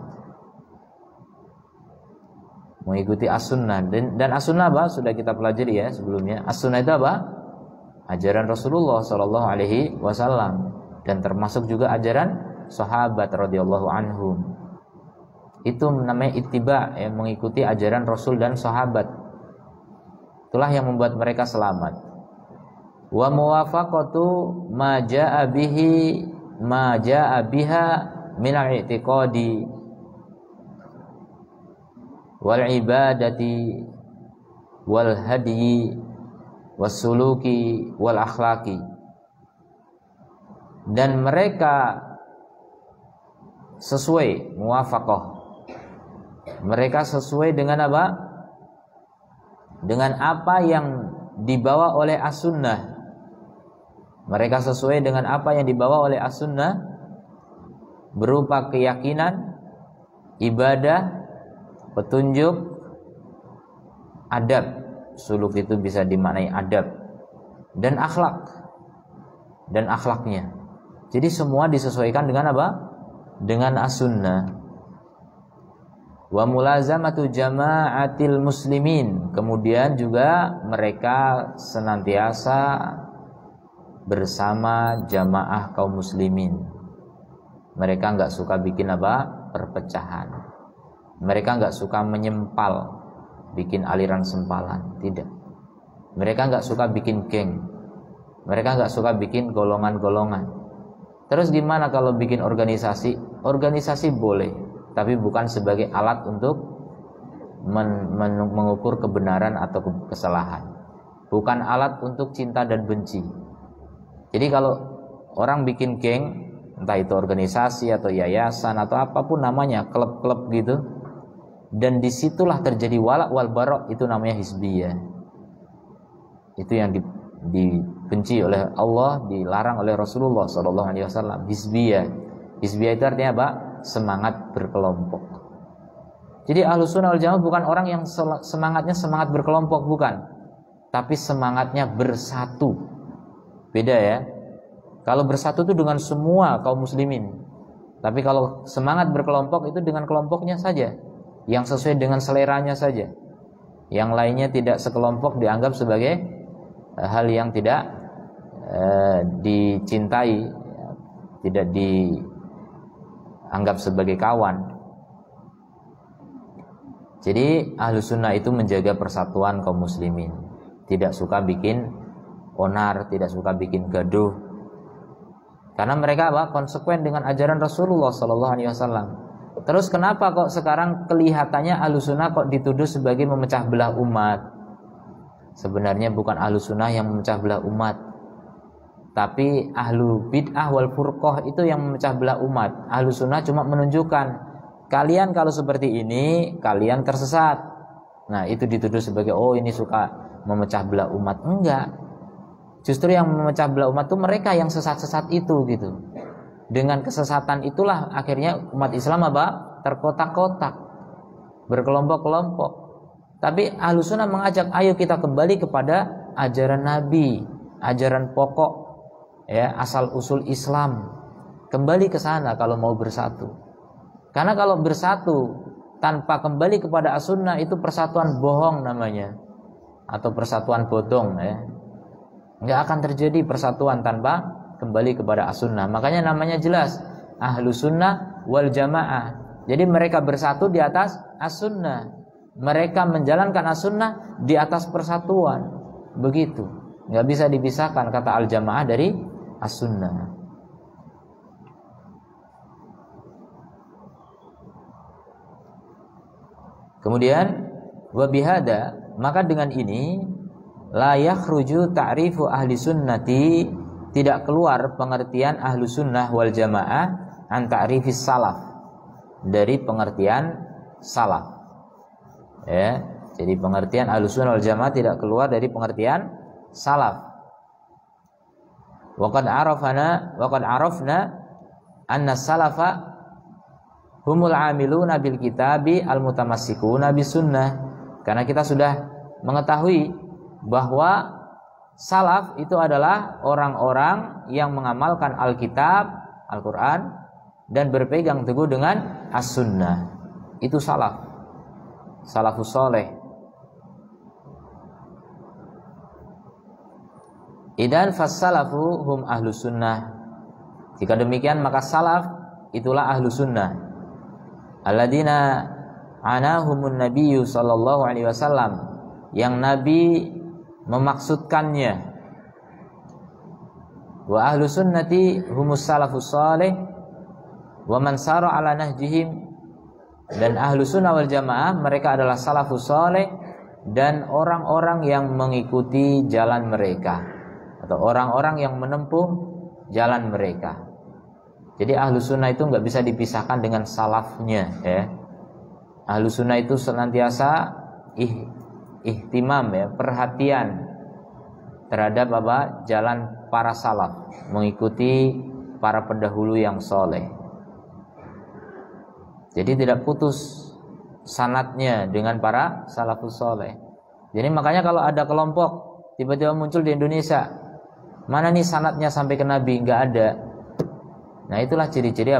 Mengikuti as-sunnah. Dan as-sunnah apa? Sudah kita pelajari ya sebelumnya. As-sunnah itu apa? Ajaran Rasulullah SAW. Dan termasuk juga ajaran sahabat radhiyallahu anhum. Itu namanya ittiba, ya, mengikuti ajaran Rasul dan sahabat. Itulah yang membuat mereka selamat. Wa muwafaqatu ma jaa biha min al-i'tiqadi wal ibadati wal hadyi was suluki wal akhlaqi. Dan mereka sesuai, muwafaqah, mereka sesuai dengan apa? Dengan apa yang dibawa oleh as-sunnah. Mereka sesuai dengan apa yang dibawa oleh as-sunnah, berupa keyakinan, ibadah, petunjuk, adab. Suluk itu bisa dimaknai adab, dan akhlak, dan akhlaknya. Jadi semua disesuaikan dengan apa? Dengan as-sunnah. Wa mulazamatu jama'atil muslimin. Kemudian juga mereka senantiasa bersama jamaah kaum muslimin. Mereka enggak suka bikin apa? Perpecahan. Mereka enggak suka menyempal, bikin aliran sempalan, tidak. Mereka enggak suka bikin geng. Mereka enggak suka bikin golongan-golongan. Terus gimana kalau bikin organisasi? Organisasi boleh, tapi bukan sebagai alat untuk mengukur kebenaran atau kesalahan. Bukan alat untuk cinta dan benci. Jadi kalau orang bikin geng, entah itu organisasi atau yayasan atau apapun namanya, klub-klub gitu, dan disitulah terjadi walak wal barok, itu namanya hizbiyah. Itu yang dibenci oleh Allah, dilarang oleh Rasulullah SAW. Hizbiyah. Hizbiyah itu artinya apa? Semangat berkelompok. Jadi Ahlussunnah wal Jamaah bukan orang yang semangatnya semangat berkelompok, bukan. Tapi semangatnya bersatu. Beda ya. Kalau bersatu itu dengan semua kaum muslimin. Tapi kalau semangat berkelompok itu dengan kelompoknya saja, yang sesuai dengan seleranya saja. Yang lainnya tidak sekelompok dianggap sebagai hal yang tidak dicintai, tidak dianggap sebagai kawan. Jadi Ahlussunnah itu menjaga persatuan kaum muslimin, tidak suka bikin onar, tidak suka bikin gaduh. Karena mereka apa? Konsekuen dengan ajaran Rasulullah SAW. Terus kenapa kok sekarang kelihatannya Ahlussunnah kok dituduh sebagai memecah belah umat? Sebenarnya bukan Ahlussunnah yang memecah belah umat, tapi ahlu bid'ah wal furqah itu yang memecah belah umat. Ahlussunnah cuma menunjukkan, kalian kalau seperti ini kalian tersesat. Nah, itu dituduh sebagai oh ini suka memecah belah umat. Enggak. Justru yang memecah belah umat itu mereka yang sesat-sesat itu gitu. Dengan kesesatan itulah akhirnya umat Islam apa? Terkotak-kotak, berkelompok-kelompok. Tapi Ahlussunnah mengajak, ayo kita kembali kepada ajaran Nabi, ajaran pokok, ya, asal usul Islam. Kembali ke sana kalau mau bersatu. Karena kalau bersatu tanpa kembali kepada as-sunnah itu persatuan bohong namanya, atau persatuan bodong, ya. Nggak akan terjadi persatuan tanpa kembali kepada as-sunnah. Makanya namanya jelas Ahlussunnah wal Jamaah. Jadi mereka bersatu di atas as-sunnah. Mereka menjalankan as-sunnah di atas persatuan. Begitu. Nggak bisa dipisahkan kata al-jamaah dari as-sunnah. Kemudian wabihada, maka dengan ini la yakhruju ta'rifu ahli sunnati, tidak keluar pengertian ahlu sunnah wal jamaah an ta'rifis salaf, dari pengertian salaf. Ya, jadi pengertian Ahlussunnah wal Jamaah tidak keluar dari pengertian salaf. Wa qad arafna anna salafa humul amiluna bil kitabi al mutamassikuna bis sunnah. Karena kita sudah mengetahui bahwa salaf itu adalah orang-orang yang mengamalkan Alkitab, Al-Qur'an, dan berpegang teguh dengan as-sunnah. Itu salaf. Salafus soleh. Idan fassalafu hum ahlus sunnah. Jika demikian maka salaf itulah ahlus sunnah. alladzina anahumun nabiyyu sallallahu alaihi wasallam, yang Nabi memaksudkannya. Wa ahlu sunnati humus salafus salih wa man sara ala nahjihim, dan ahlu sunnah wal jamaah mereka adalah salafus salih dan orang-orang yang mengikuti jalan mereka atau orang-orang yang menempuh jalan mereka. Jadi ahlu sunnah itu nggak bisa dipisahkan dengan salafnya, ya. Ahlu sunnah itu senantiasa ihtimam, ya, perhatian terhadap jalan para salaf, mengikuti para pendahulu yang soleh. Jadi tidak putus sanadnya dengan para salafus soleh. Jadi makanya kalau ada kelompok tiba-tiba muncul di Indonesia, mana nih sanadnya sampai ke Nabi? Nggak ada. Nah, itulah ciri-ciri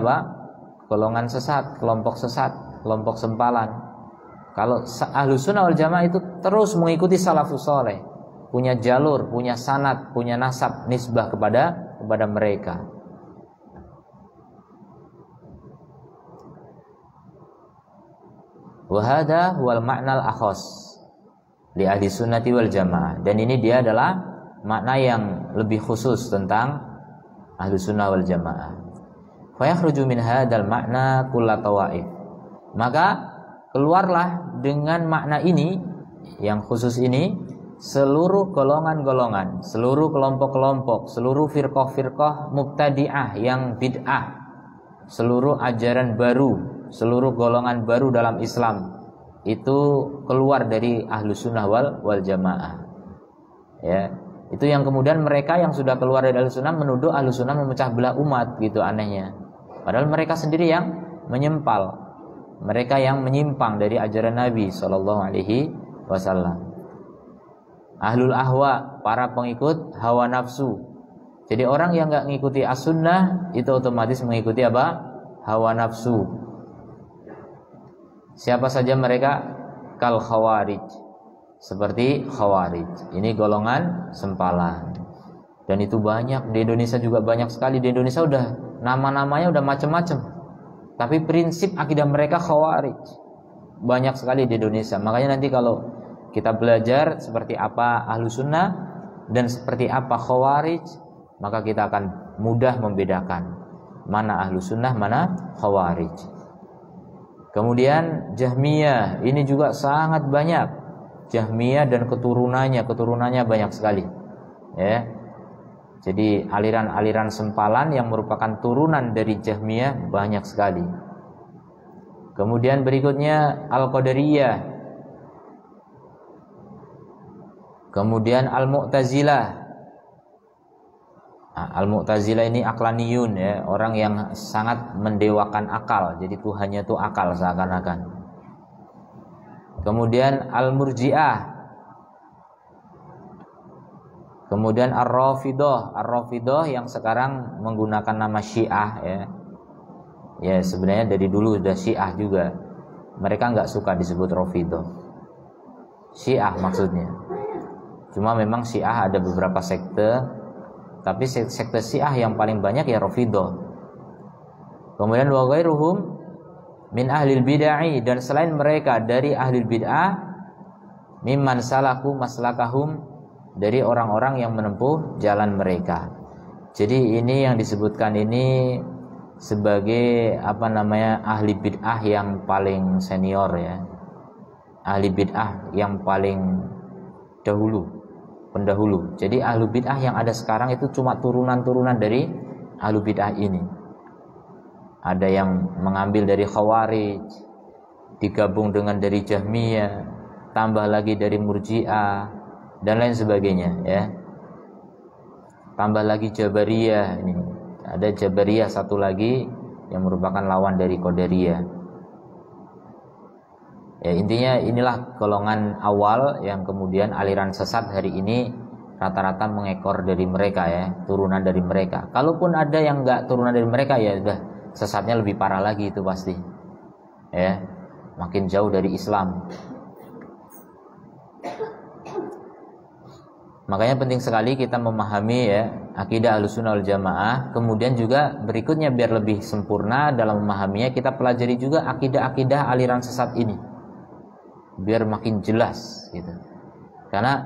golongan sesat, kelompok sempalan. Kalau ahlu sunnah wal jamaah itu terus mengikuti salafus soleh, punya jalur, punya sanad, punya nasab, nisbah kepada mereka. Wahada huwal ma'nal akhos li ahli sunnati wal jamaah, dan ini dia adalah makna yang lebih khusus tentang ahlu sunnah wal jamaah. Fayakhruju min hadzal makna kullu tawaif, maka keluarlah dengan makna ini yang khusus ini seluruh golongan-golongan, seluruh kelompok-kelompok, seluruh firqah-firqah mubtadi'ah yang bid'ah, seluruh ajaran baru, seluruh golongan baru dalam Islam itu keluar dari ahlu sunnah wal jamaah, ya. Itu yang kemudian mereka yang sudah keluar dari ahlu sunnah menuduh ahlu sunnah memecah belah umat, gitu anehnya. Padahal mereka sendiri yang menyempal, mereka yang menyimpang dari ajaran Nabi Sallallahu Alaihi Wasallam. Ahlul ahwa, para pengikut hawa nafsu. Jadi orang yang nggak mengikuti as-sunnah itu otomatis mengikuti hawa nafsu. Siapa saja mereka? Kal khawarij, seperti khawarij. Ini golongan sempalan. Dan itu banyak di Indonesia juga, banyak sekali. Di Indonesia udah nama-namanya udah macam-macam. Tapi prinsip akidah mereka khawarij. Banyak sekali di Indonesia. Makanya nanti kalau kita belajar seperti apa ahlu sunnah dan seperti apa khawarij, maka kita akan mudah membedakan mana ahlu sunnah, mana khawarij. Kemudian Jahmiyah, ini juga sangat banyak. Jahmiyah dan keturunannya banyak sekali, ya. Jadi aliran-aliran sempalan yang merupakan turunan dari Jahmiyah banyak sekali. Kemudian berikutnya Al-Qadariyah, kemudian Al-Mu'tazilah. Nah, Al-Mu'tazilah ini aklaniyun, ya, orang yang sangat mendewakan akal. Jadi Tuhannya itu akal seakan-akan. Kemudian Al-Murji'ah. Kemudian Ar-Rafidah yang sekarang menggunakan nama Syiah, ya. Ya, sebenarnya dari dulu sudah Syiah juga. Mereka nggak suka disebut Rafidah. Syiah maksudnya. Cuma memang Syiah ada beberapa sekte, tapi sekte Syiah yang paling banyak ya Rafidah. Kemudian wa ghairuhum min ahlil bid'ah, dan selain mereka dari ahlil bid'ah, mimman salaku maslakahum, dari orang-orang yang menempuh jalan mereka. Jadi ini yang disebutkan ini sebagai ahli bid'ah yang paling senior, ya. Ahli bid'ah yang paling pendahulu. Jadi ahli bid'ah yang ada sekarang itu cuma turunan-turunan dari ahli bid'ah ini. Ada yang mengambil dari Khawarij, digabung dengan dari Jahmiyah, tambah lagi dari Murji'ah dan lain sebagainya, ya. Tambah lagi Jabariyah, ini ada Jabariyah satu lagi yang merupakan lawan dari Qadariyah. Ya, intinya inilah golongan awal yang kemudian aliran sesat hari ini rata-rata mengekor dari mereka, ya, turunan dari mereka. Kalaupun ada yang enggak turunan dari mereka, ya sudah sesatnya lebih parah lagi itu pasti, ya, makin jauh dari Islam. Makanya penting sekali kita memahami ya akidah Ahlussunnah wal Jamaah. Kemudian juga berikutnya biar lebih sempurna dalam memahaminya, kita pelajari juga akidah-akidah aliran sesat ini, biar makin jelas gitu. Karena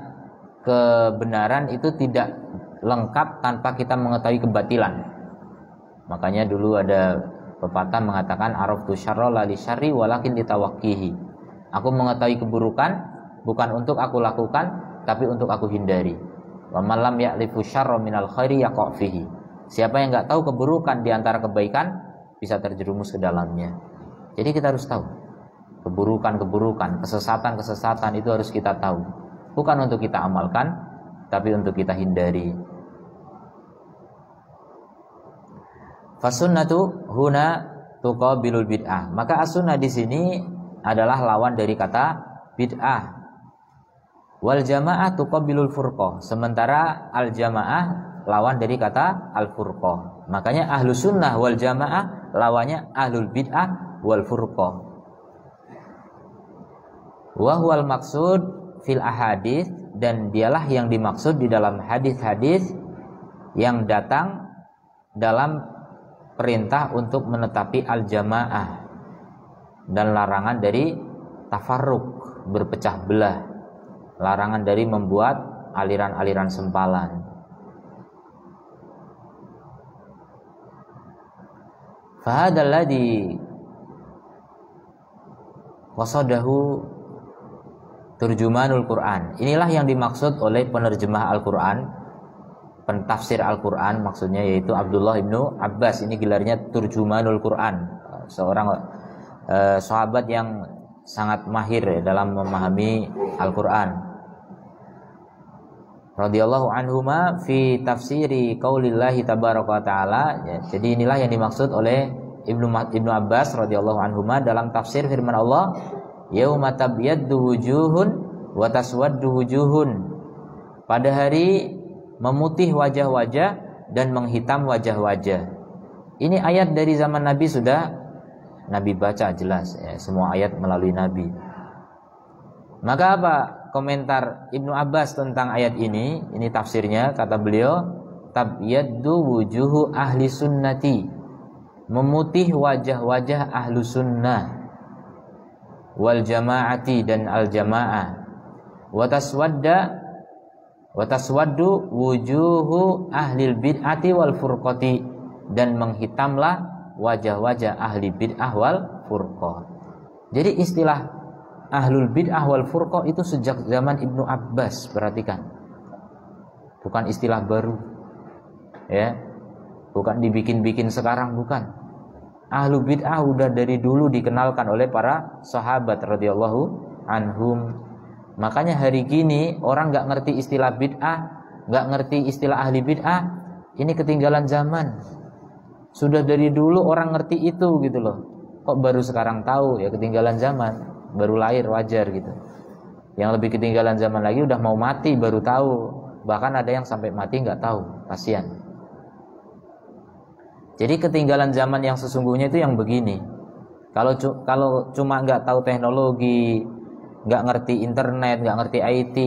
kebenaran itu tidak lengkap tanpa kita mengetahui kebatilan. Makanya dulu ada pepatah mengatakan araftu syarra la li syarri walakin litawaqqihi. Aku mengetahui keburukan bukan untuk aku lakukan, tapi untuk aku hindari. Wa man lam ya'rifu syarra minal khairi yaqa' fihi. Siapa yang enggak tahu keburukan di antara kebaikan bisa terjerumus ke dalamnya. Jadi kita harus tahu keburukan-keburukan, kesesatan-kesesatan itu harus kita tahu. Bukan untuk kita amalkan, tapi untuk kita hindari. Fasunnatu huna tuqabilul bid'ah. Maka as-sunnah di sini adalah lawan dari kata bid'ah. Wal jamaah tuqabilul furqah. Sementara al jamaah lawan dari kata al furqah. Makanya ahlus sunnah wal jamaah lawannya ahlul bid'ah wal furqah. Wa huwal maksud fil ahadits, dan dialah yang dimaksud di dalam hadis-hadis yang datang dalam perintah untuk menetapi al jamaah dan larangan dari tafarruq, berpecah belah. Larangan dari membuat aliran-aliran sempalan. Fahadal ladzi qasadahu turjumanul Quran. Inilah yang dimaksud oleh penerjemah Al-Quran, pentafsir Al-Quran maksudnya, yaitu Abdullah ibnu Abbas. Ini gelarnya turjumanul Quran, seorang sahabat yang sangat mahir dalam memahami Al-Quran. Radhiyallahu anhuma fi tafsiri qaulillahi tabaraka wa taala. Ya, jadi inilah yang dimaksud oleh Ibnu Abbas radhiyallahu anhuma dalam tafsir firman Allah, yauma tabyaddu wujuhun wa taswaddu wujuhun. Pada hari memutih wajah-wajah dan menghitam wajah-wajah. Ini ayat dari zaman Nabi, sudah Nabi baca jelas ya, semua ayat melalui Nabi. Maka apa komentar Ibnu Abbas tentang ayat ini? Ini tafsirnya, kata beliau, tabyaddu wujuhu ahli sunnati, memutih wajah-wajah ahlu sunnah, wal jamaati, dan al jamaah, wa taswaddu wujuhu ahlil bid'ati wal furqati, dan menghitamlah wajah-wajah ahli bid'ah wal furqah. Jadi istilah ahlul bid'ah wal furqah itu sejak zaman Ibnu Abbas, perhatikan. Bukan istilah baru. Ya. Bukan dibikin-bikin sekarang, bukan. Ahlul bid'ah udah dari dulu dikenalkan oleh para sahabat radhiyallahu anhum. Makanya hari gini orang enggak ngerti istilah bid'ah, enggak ngerti istilah ahli bid'ah, ini ketinggalan zaman. Sudah dari dulu orang ngerti itu gitu loh. Kok baru sekarang tahu? Ya ketinggalan zaman. Baru lahir wajar gitu. Yang lebih ketinggalan zaman lagi udah mau mati baru tahu. Bahkan ada yang sampai mati nggak tahu, kasihan. Jadi ketinggalan zaman yang sesungguhnya itu yang begini. Kalau cuma nggak tahu teknologi, nggak ngerti internet, nggak ngerti IT,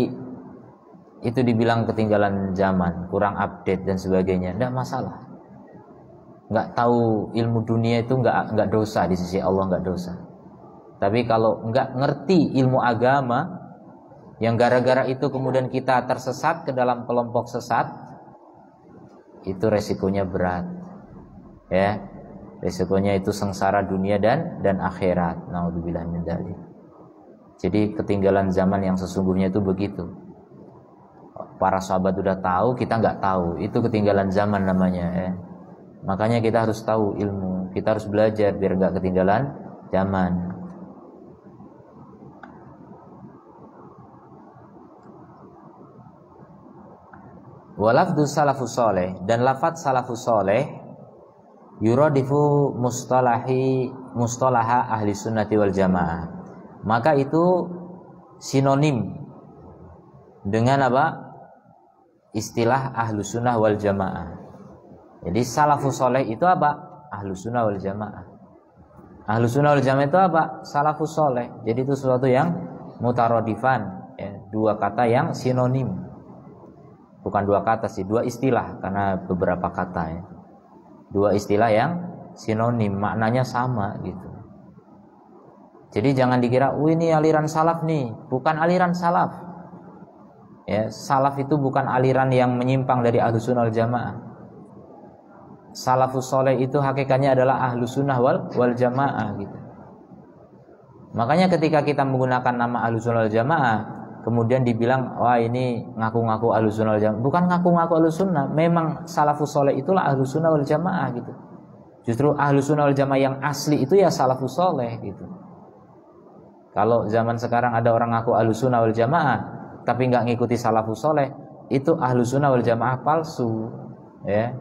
itu dibilang ketinggalan zaman, kurang update dan sebagainya. Nggak masalah. Nggak tahu ilmu dunia itu nggak dosa di sisi Allah, nggak dosa. Tapi kalau enggak ngerti ilmu agama, yang gara-gara itu kemudian kita tersesat ke dalam kelompok sesat, itu resikonya berat. Ya, resikonya itu sengsara dunia dan akhirat. Naudzubillah min dzalik. Jadi ketinggalan zaman yang sesungguhnya itu begitu. Para sahabat udah tahu, kita enggak tahu. Itu ketinggalan zaman namanya. Ya. Makanya kita harus tahu ilmu, kita harus belajar biar enggak ketinggalan zaman. Walafdu salafus soleh, dan lafadz salafus soleh yuradifu mustalaha ahli sunnati wal jamaah. Maka itu sinonim dengan apa? Istilah ahlu sunnah wal jamaah. Jadi salafus soleh itu apa? Ahlu sunnah wal jamaah. Ahlu sunnah wal jamaah itu apa? Salafus soleh. Jadi itu sesuatu yang mutaradifan, ya, dua kata yang sinonim. bukan dua kata sih, dua istilah karena beberapa kata ya. Dua istilah yang sinonim, maknanya sama gitu. Jadi jangan dikira, ini aliran salaf nih, bukan aliran salaf. Ya, salaf itu bukan aliran yang menyimpang dari Ahlus Sunnah wal Jamaah. Salafus soleh itu hakikatnya adalah Ahlus Sunnah wal Jamaah gitu. Makanya ketika kita menggunakan nama Ahlus Sunnah wal Jamaah, kemudian dibilang, wah ini ngaku-ngaku Ahlus Sunnah wal Jamaah. Bukan ngaku-ngaku Ahlus Sunnah, memang salafus soleh itulah Ahlus Sunnah wal Jamaah gitu. Justru Ahlus Sunnah wal Jamaah yang asli itu ya salafus soleh gitu. Kalau zaman sekarang ada orang ngaku Ahlus Sunnah wal Jamaah tapi nggak ngikuti salafus soleh, itu Ahlus Sunnah wal Jamaah palsu ya.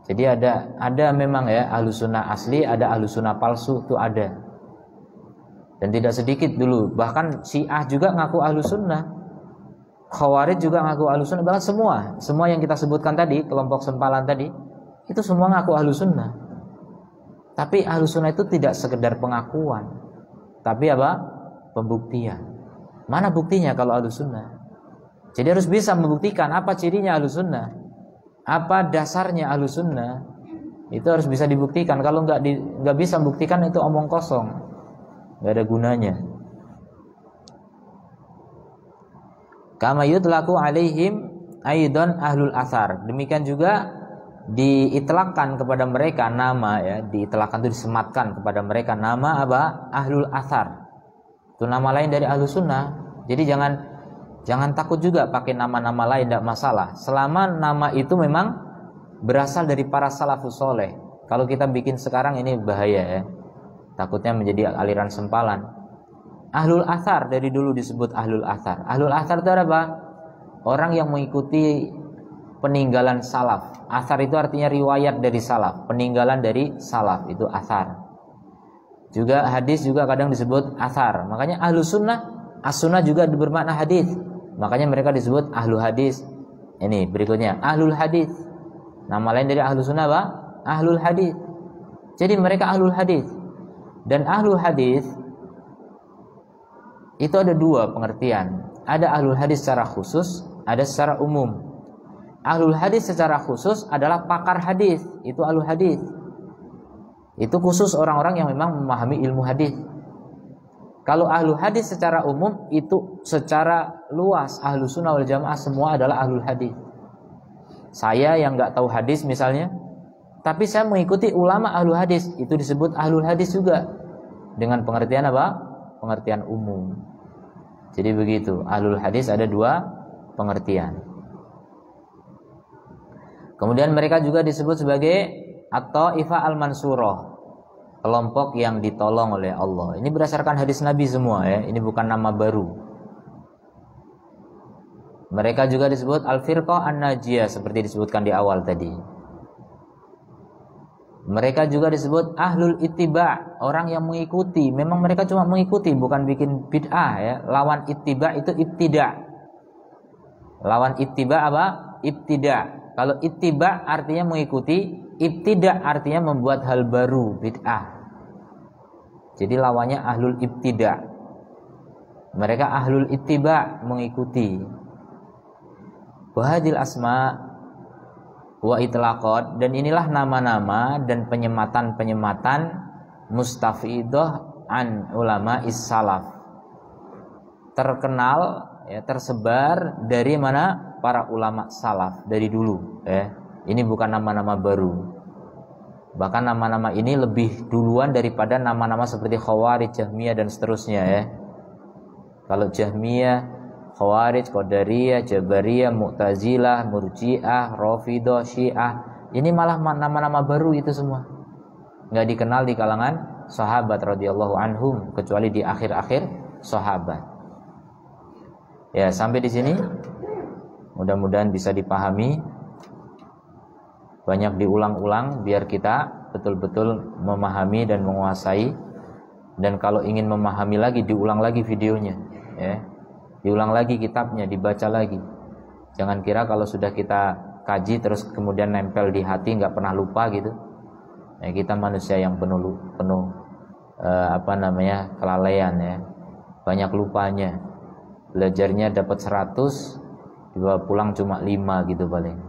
Jadi ada memang ya Ahlus Sunnah asli, ada Ahlus Sunnah palsu, itu ada. Dan tidak sedikit dulu, bahkan Syiah juga ngaku Ahlus Sunnah, Khawarij juga ngaku Ahlus Sunnah, bahkan semua yang kita sebutkan tadi, kelompok sempalan tadi, itu semua ngaku Ahlus Sunnah. Tapi Ahlus Sunnah itu tidak sekedar pengakuan, tapi apa? Pembuktian. Mana buktinya kalau Ahlus Sunnah? Jadi harus bisa membuktikan apa cirinya Ahlus Sunnah, apa dasarnya Ahlus Sunnah. Itu harus bisa dibuktikan. Kalau nggak bisa membuktikan, itu omong kosong, nggak ada gunanya. Kama yutlaku alaihim aidan ahlul athar. Demikian juga diitlakkan kepada mereka nama ya, diitlakkan itu disematkan kepada mereka nama apa? Ahlul athar. Itu nama lain dari Ahlus Sunnah. Jadi jangan takut juga pakai nama-nama lain, tidak masalah. Selama nama itu memang berasal dari para salafus soleh. Kalau kita bikin sekarang ini bahaya ya. Takutnya menjadi aliran sempalan. Ahlul athar dari dulu disebut ahlul athar. Ahlul athar itu apa? Orang yang mengikuti peninggalan salaf. Athar itu artinya riwayat dari salaf, peninggalan dari salaf, itu athar. Juga hadis juga kadang disebut athar. Makanya Ahlus Sunnah, as-sunnah juga bermakna hadis. Makanya mereka disebut ahlu hadis. Ini berikutnya ahlul hadis. Nama lain dari Ahlus Sunnah apa? Ahlul hadis. Jadi mereka ahlul hadis. Dan ahlul hadis itu ada dua pengertian. Ada ahlul hadis secara khusus, ada secara umum. Ahlul hadis secara khusus adalah pakar hadis, itu ahlul hadis. Itu khusus orang-orang yang memang memahami ilmu hadis. Kalau ahlul hadis secara umum itu secara luas, Ahlus Sunnah wal Jamaah semua adalah ahlul hadis. Saya yang nggak tahu hadis misalnya, tapi saya mengikuti ulama ahlul hadis, itu disebut ahlul hadis juga. Dengan pengertian apa? Pengertian umum. Jadi begitu, ahlul hadis ada dua pengertian. Kemudian mereka juga disebut sebagai at-Taifah al-Mansurah, kelompok yang ditolong oleh Allah. Ini berdasarkan hadis Nabi semua ya, ini bukan nama baru. Mereka juga disebut al-Firqah an-Najiyah seperti disebutkan di awal tadi. Mereka juga disebut ahlul ittiba, orang yang mengikuti. Memang mereka cuma mengikuti, bukan bikin bid'ah ya. Lawan ittiba itu ibtida'. Lawan ittiba apa? Ibtida'. Kalau ittiba artinya mengikuti, ibtida artinya membuat hal baru, bid'ah. Jadi lawannya ahlul ibtida. Mereka ahlul ittiba, mengikuti. Wahadil asma wa itlaqat, dan inilah nama-nama dan penyematan-penyematan mustafidah an ulama is-salaf. Terkenal ya, tersebar dari mana? Para ulama salaf dari dulu ya. Ini bukan nama-nama baru. Bahkan nama-nama ini lebih duluan daripada nama-nama seperti Khawarij, Jahmiyah dan seterusnya ya. Kalau Jahmiyah, Khawarij, Qadariyah, Jabariyah, Mu'tazilah, Murji'ah, Rafidhah, Syiah, ini malah nama-nama baru itu semua. Enggak dikenal di kalangan sahabat radhiyallahu anhum kecuali di akhir-akhir sahabat. Ya, sampai di sini mudah-mudahan bisa dipahami. Banyak diulang-ulang biar kita betul-betul memahami dan menguasai. Dan kalau ingin memahami lagi, diulang lagi videonya ya. Diulang lagi kitabnya, dibaca lagi. Jangan kira kalau sudah kita kaji terus kemudian nempel di hati, nggak pernah lupa gitu ya. Kita manusia yang penuh kelalaian ya. Banyak lupanya. Belajarnya dapat 100, dibawa pulang cuma 5 gitu paling.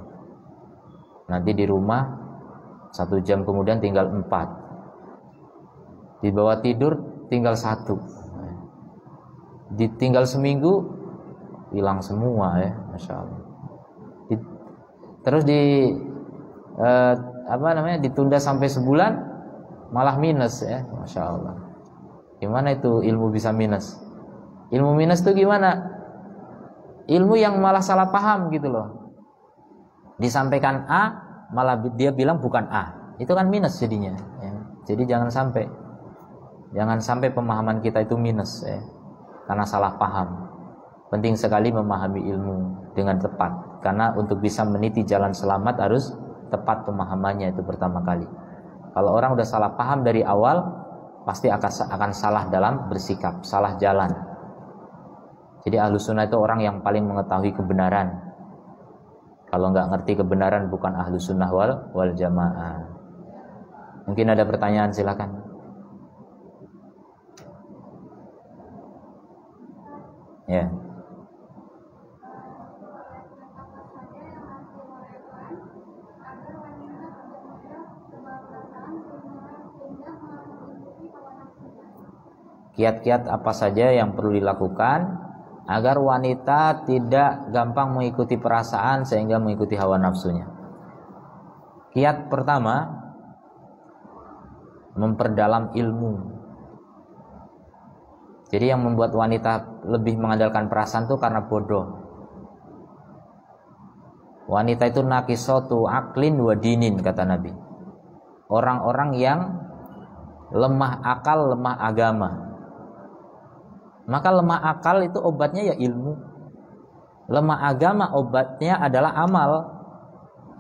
Nanti di rumah 1 jam kemudian tinggal 4. Dibawa tidur tinggal 1. Ditinggal seminggu hilang semua ya, Masya Allah. Terus ditunda sampai sebulan malah minus ya, Masya Allah. Gimana itu ilmu bisa minus? Ilmu minus itu gimana? Ilmu yang malah salah paham gitu loh. Disampaikan A, malah dia bilang bukan A. Itu kan minus jadinya ya. Jadi jangan sampai pemahaman kita itu minus ya, karena salah paham. Penting sekali memahami ilmu dengan tepat, karena untuk bisa meniti jalan selamat harus tepat pemahamannya, itu pertama kali. Kalau orang udah salah paham dari awal, pasti akan salah dalam bersikap, salah jalan. Jadi Ahlus Sunnah itu orang yang paling mengetahui kebenaran. Kalau nggak ngerti kebenaran bukan Ahlus Sunnah wal Jamaah. Mungkin ada pertanyaan, silakan. Ya. Kiat-kiat apa saja yang perlu dilakukan agar wanita tidak gampang mengikuti perasaan sehingga mengikuti hawa nafsunya? Kiat pertama, memperdalam ilmu. Jadi yang membuat wanita lebih mengandalkan perasaan itu karena bodoh. Wanita itu nakisatu aklin wa dinin, kata Nabi. Orang-orang yang lemah akal, lemah agama. Maka lemah akal itu obatnya ya ilmu. Lemah agama obatnya adalah amal.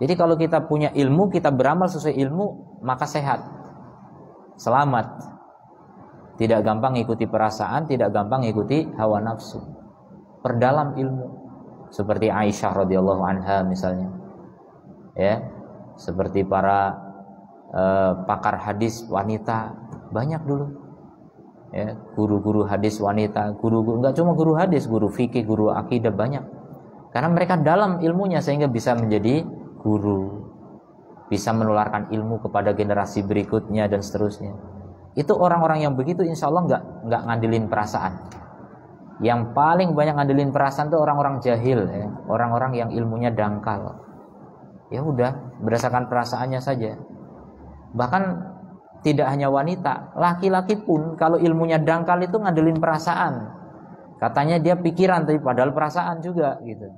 Jadi kalau kita punya ilmu, kita beramal sesuai ilmu, maka sehat, selamat. Tidak gampang ikuti perasaan, tidak gampang ikuti hawa nafsu. Perdalam ilmu. Seperti Aisyah radhiyallahu anha misalnya. Ya, seperti para pakar hadis wanita banyak dulu. Ya, guru-guru hadis wanita, guru enggak cuma guru hadis, guru fikih, guru akidah banyak. Karena mereka dalam ilmunya sehingga bisa menjadi guru, bisa menularkan ilmu kepada generasi berikutnya dan seterusnya. Itu orang-orang yang begitu insya Allah enggak ngandelin perasaan. Yang paling banyak ngandelin perasaan itu orang-orang jahil ya, orang-orang yang ilmunya dangkal. Ya udah, berdasarkan perasaannya saja. Bahkan tidak hanya wanita, laki-laki pun kalau ilmunya dangkal itu ngandelin perasaan. Katanya dia pikiran, tapi padahal perasaan juga gitu.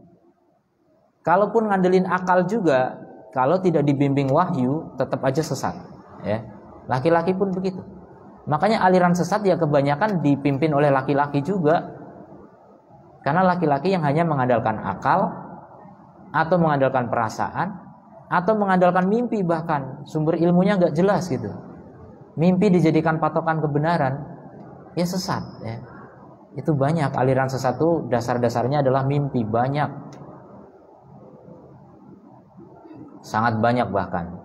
Kalaupun ngandelin akal juga, kalau tidak dibimbing wahyu, tetap aja sesat. Ya, laki-laki pun begitu. Makanya aliran sesat ya kebanyakan dipimpin oleh laki-laki juga. Karena laki-laki yang hanya mengandalkan akal, atau mengandalkan perasaan, atau mengandalkan mimpi, bahkan sumber ilmunya nggak jelas gitu. Mimpi dijadikan patokan kebenaran, ya sesat ya. Itu banyak aliran sesat itu, dasar-dasarnya adalah mimpi, banyak. Sangat banyak bahkan.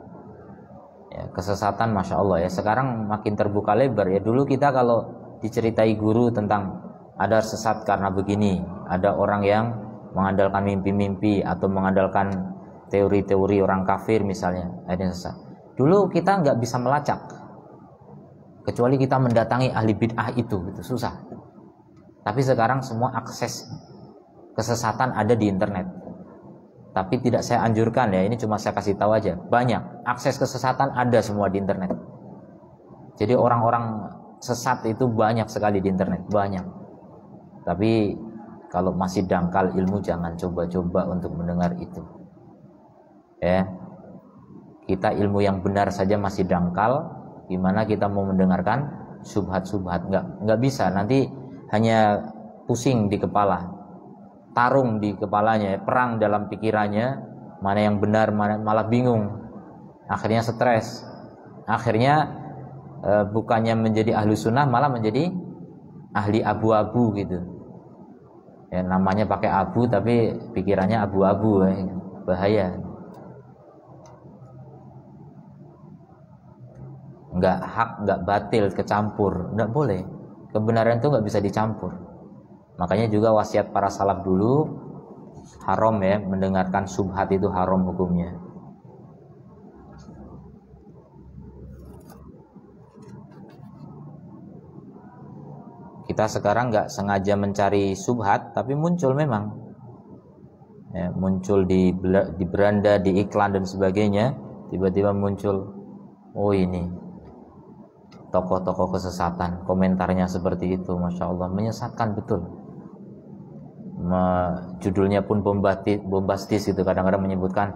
Ya, kesesatan Masya Allah ya. Sekarang makin terbuka lebar ya. Dulu kita kalau diceritai guru tentang ada sesat karena begini, ada orang yang mengandalkan mimpi-mimpi atau mengandalkan teori-teori orang kafir misalnya, ada yang sesat. Dulu kita nggak bisa melacak, kecuali kita mendatangi ahli bid'ah itu gitu, susah. Tapi sekarang semua akses kesesatan ada di internet. Tapi tidak saya anjurkan ya, ini cuma saya kasih tahu aja. Banyak akses kesesatan ada semua di internet. Jadi orang-orang sesat itu banyak sekali di internet, banyak. Tapi kalau masih dangkal ilmu, jangan coba-coba untuk mendengar itu. Ya, kita ilmu yang benar saja masih dangkal, gimana kita mau mendengarkan subhat-subhat? Nggak bisa. Nanti hanya pusing di kepala, tarung di kepalanya, perang dalam pikirannya, mana yang benar, mana malah bingung. Akhirnya stres. Akhirnya bukannya menjadi ahlu sunnah, malah menjadi ahli abu-abu gitu. Ya, namanya pakai abu tapi pikirannya abu-abu ya. Bahaya. Nggak hak, nggak batil, kecampur, nggak boleh. Kebenaran itu nggak bisa dicampur. Makanya juga wasiat para salaf dulu, haram ya, mendengarkan subhat itu haram hukumnya. Kita sekarang nggak sengaja mencari subhat, tapi muncul memang ya, muncul di beranda, di iklan dan sebagainya. Tiba-tiba muncul, oh ini tokoh-tokoh kesesatan, komentarnya seperti itu, masya Allah, menyesatkan betul. Judulnya pun bombastis gitu, kadang-kadang menyebutkan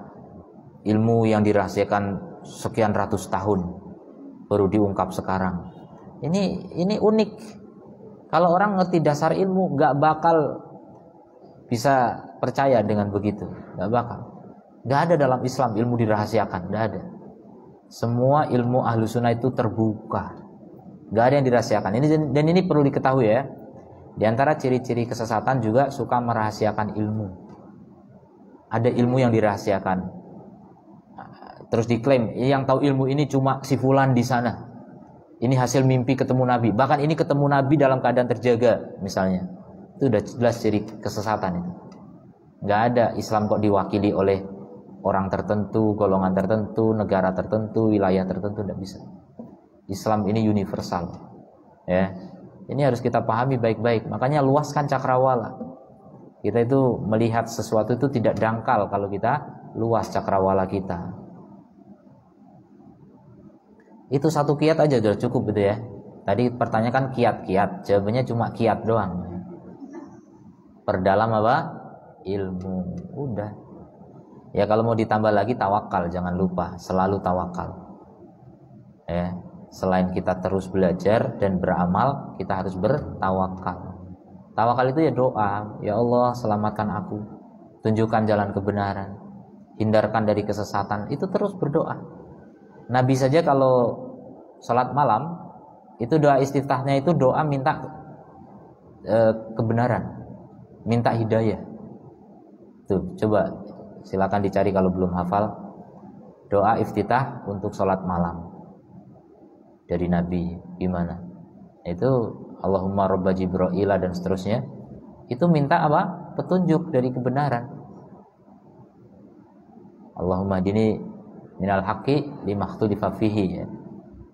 ilmu yang dirahasiakan sekian ratus tahun baru diungkap sekarang. Ini unik. Kalau orang ngerti dasar ilmu, gak bakal bisa percaya dengan begitu. Gak bakal. Gak ada dalam Islam ilmu dirahasiakan. Gak ada. Semua ilmu ahlu sunnah itu terbuka. Gak ada yang dirahasiakan. Dan ini perlu diketahui ya. Di antara ciri-ciri kesesatan juga suka merahasiakan ilmu. Ada ilmu yang dirahasiakan. Terus diklaim, yang tahu ilmu ini cuma si fulan di sana. Ini hasil mimpi ketemu Nabi. Bahkan ini ketemu Nabi dalam keadaan terjaga misalnya. Itu udah jelas ciri kesesatan itu. Nggak ada Islam kok diwakili oleh orang tertentu, golongan tertentu, negara tertentu, wilayah tertentu. Nggak bisa. Islam ini universal. Ya, ini harus kita pahami baik-baik. Makanya luaskan cakrawala. Kita itu melihat sesuatu itu tidak dangkal kalau kita luas cakrawala kita. Itu satu kiat aja sudah cukup gitu ya. Tadi pertanyaan kan kiat-kiat, jawabannya cuma kiat doang. Perdalam apa? Ilmu. Udah. Ya kalau mau ditambah lagi tawakal, jangan lupa selalu tawakal. Ya, selain kita terus belajar dan beramal, kita harus bertawakal. Tawakal itu ya doa, ya Allah selamatkan aku, tunjukkan jalan kebenaran, hindarkan dari kesesatan. Itu terus berdoa. Nabi saja kalau sholat malam itu doa istiftahnya itu doa minta kebenaran, minta hidayah. Tuh, coba silakan dicari kalau belum hafal doa iftitah untuk sholat malam dari Nabi gimana? Itu Allahumma robba Jibril dan seterusnya. Itu minta apa? Petunjuk dari kebenaran. Allahumma dini minal haqqi limakhtulifa fihi ya.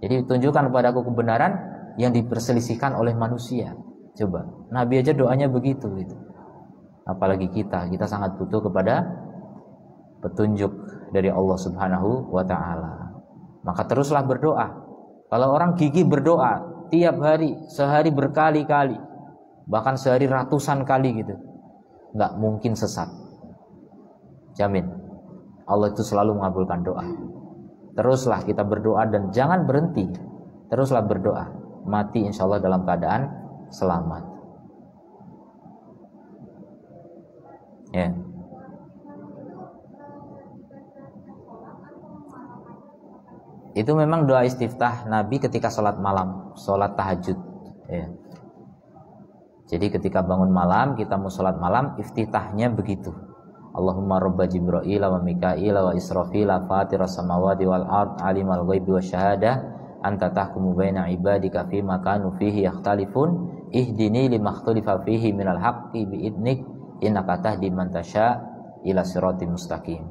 Jadi tunjukkan kepadaku kebenaran yang diperselisihkan oleh manusia. Coba, Nabi aja doanya begitu gitu. Apalagi kita sangat butuh kepada petunjuk dari Allah Subhanahu wa taala. Maka teruslah berdoa. Kalau orang gigih berdoa tiap hari, sehari berkali-kali, bahkan sehari ratusan kali gitu, nggak mungkin sesat. Jamin. Allah itu selalu mengabulkan doa. Teruslah kita berdoa dan jangan berhenti. Teruslah berdoa. Mati insya Allah dalam keadaan selamat. Ya. Itu memang doa istiftah Nabi ketika sholat malam, sholat tahajud. Ya. Jadi ketika bangun malam, kita mau sholat malam, iftitahnya begitu. Allahumma robba Jibril wa Mikail wa Israfil fatiras samawati wal ard alimal ghaibi wasyahadah anta tahkumu baina ibadika fima kanu fihi yakhtalifun ihdini limakhtalifa fihi minal haqqi biidnik innaka tahdi man tasya ila siratal mustaqim.